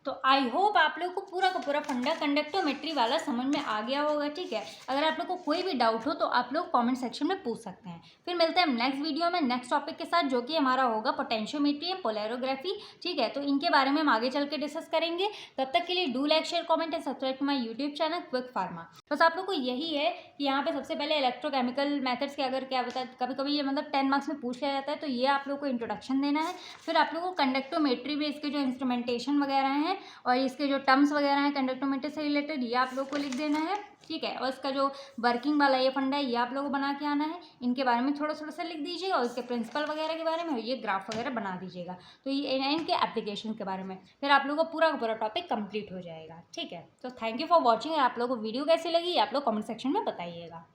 [SPEAKER 1] तो आई होप आप लोग को पूरा का पूरा फंडा कंडक्टोमेट्री वाला समझ में आ गया होगा, ठीक है। अगर आप लोग को कोई भी डाउट हो तो आप लोग कमेंट सेक्शन में पूछ सकते हैं। फिर मिलते हैं नेक्स्ट वीडियो में नेक्स्ट टॉपिक के साथ, जो कि हमारा होगा पोटेंशियोमेट्री एंड पोलैरोग्राफी, ठीक है। तो इनके बारे में हम आगे चल के डिस्कस करेंगे। तब तक के लिए do like share comment and subscribe to my YouTube channel Quick Pharma. बस आप लोग को यही है कि यहाँ पे सबसे पहले इलेक्ट्रोकेमिकल मेथड्स के अगर क्या बता कभी कभी ये मतलब 10 मार्क्स में पूछ लिया जाता है, तो ये आप लोग को इंट्रोडक्शन देना है। फिर आप लोग को कंडक्टोमेट्री भी इसके जो इंस्ट्रूमेंटेशन वगैरह हैं और इसके जो टर्म्स वगैरह हैं कंडक्टोमेट्री से रिलेटेड, ये आप लोग को लिख देना है, ठीक है। और इसका जो वर्किंग वाला ये फंडा है ये आप लोगों को बना के आना है। इनके बारे में थोड़ा थोड़ा सा लिख दीजिएगा और इसके प्रिंसिपल वगैरह के बारे में ये ग्राफ वगैरह बना दीजिएगा। तो ये इनके एप्लीकेशन के बारे में फिर आप लोगों को पूरा का पूरा टॉपिक कंप्लीट हो जाएगा, ठीक है। तो थैंक यू फॉर वॉचिंग। आप लोगों को वीडियो कैसी लगी आप लोग कमेंट सेक्शन में बताइएगा।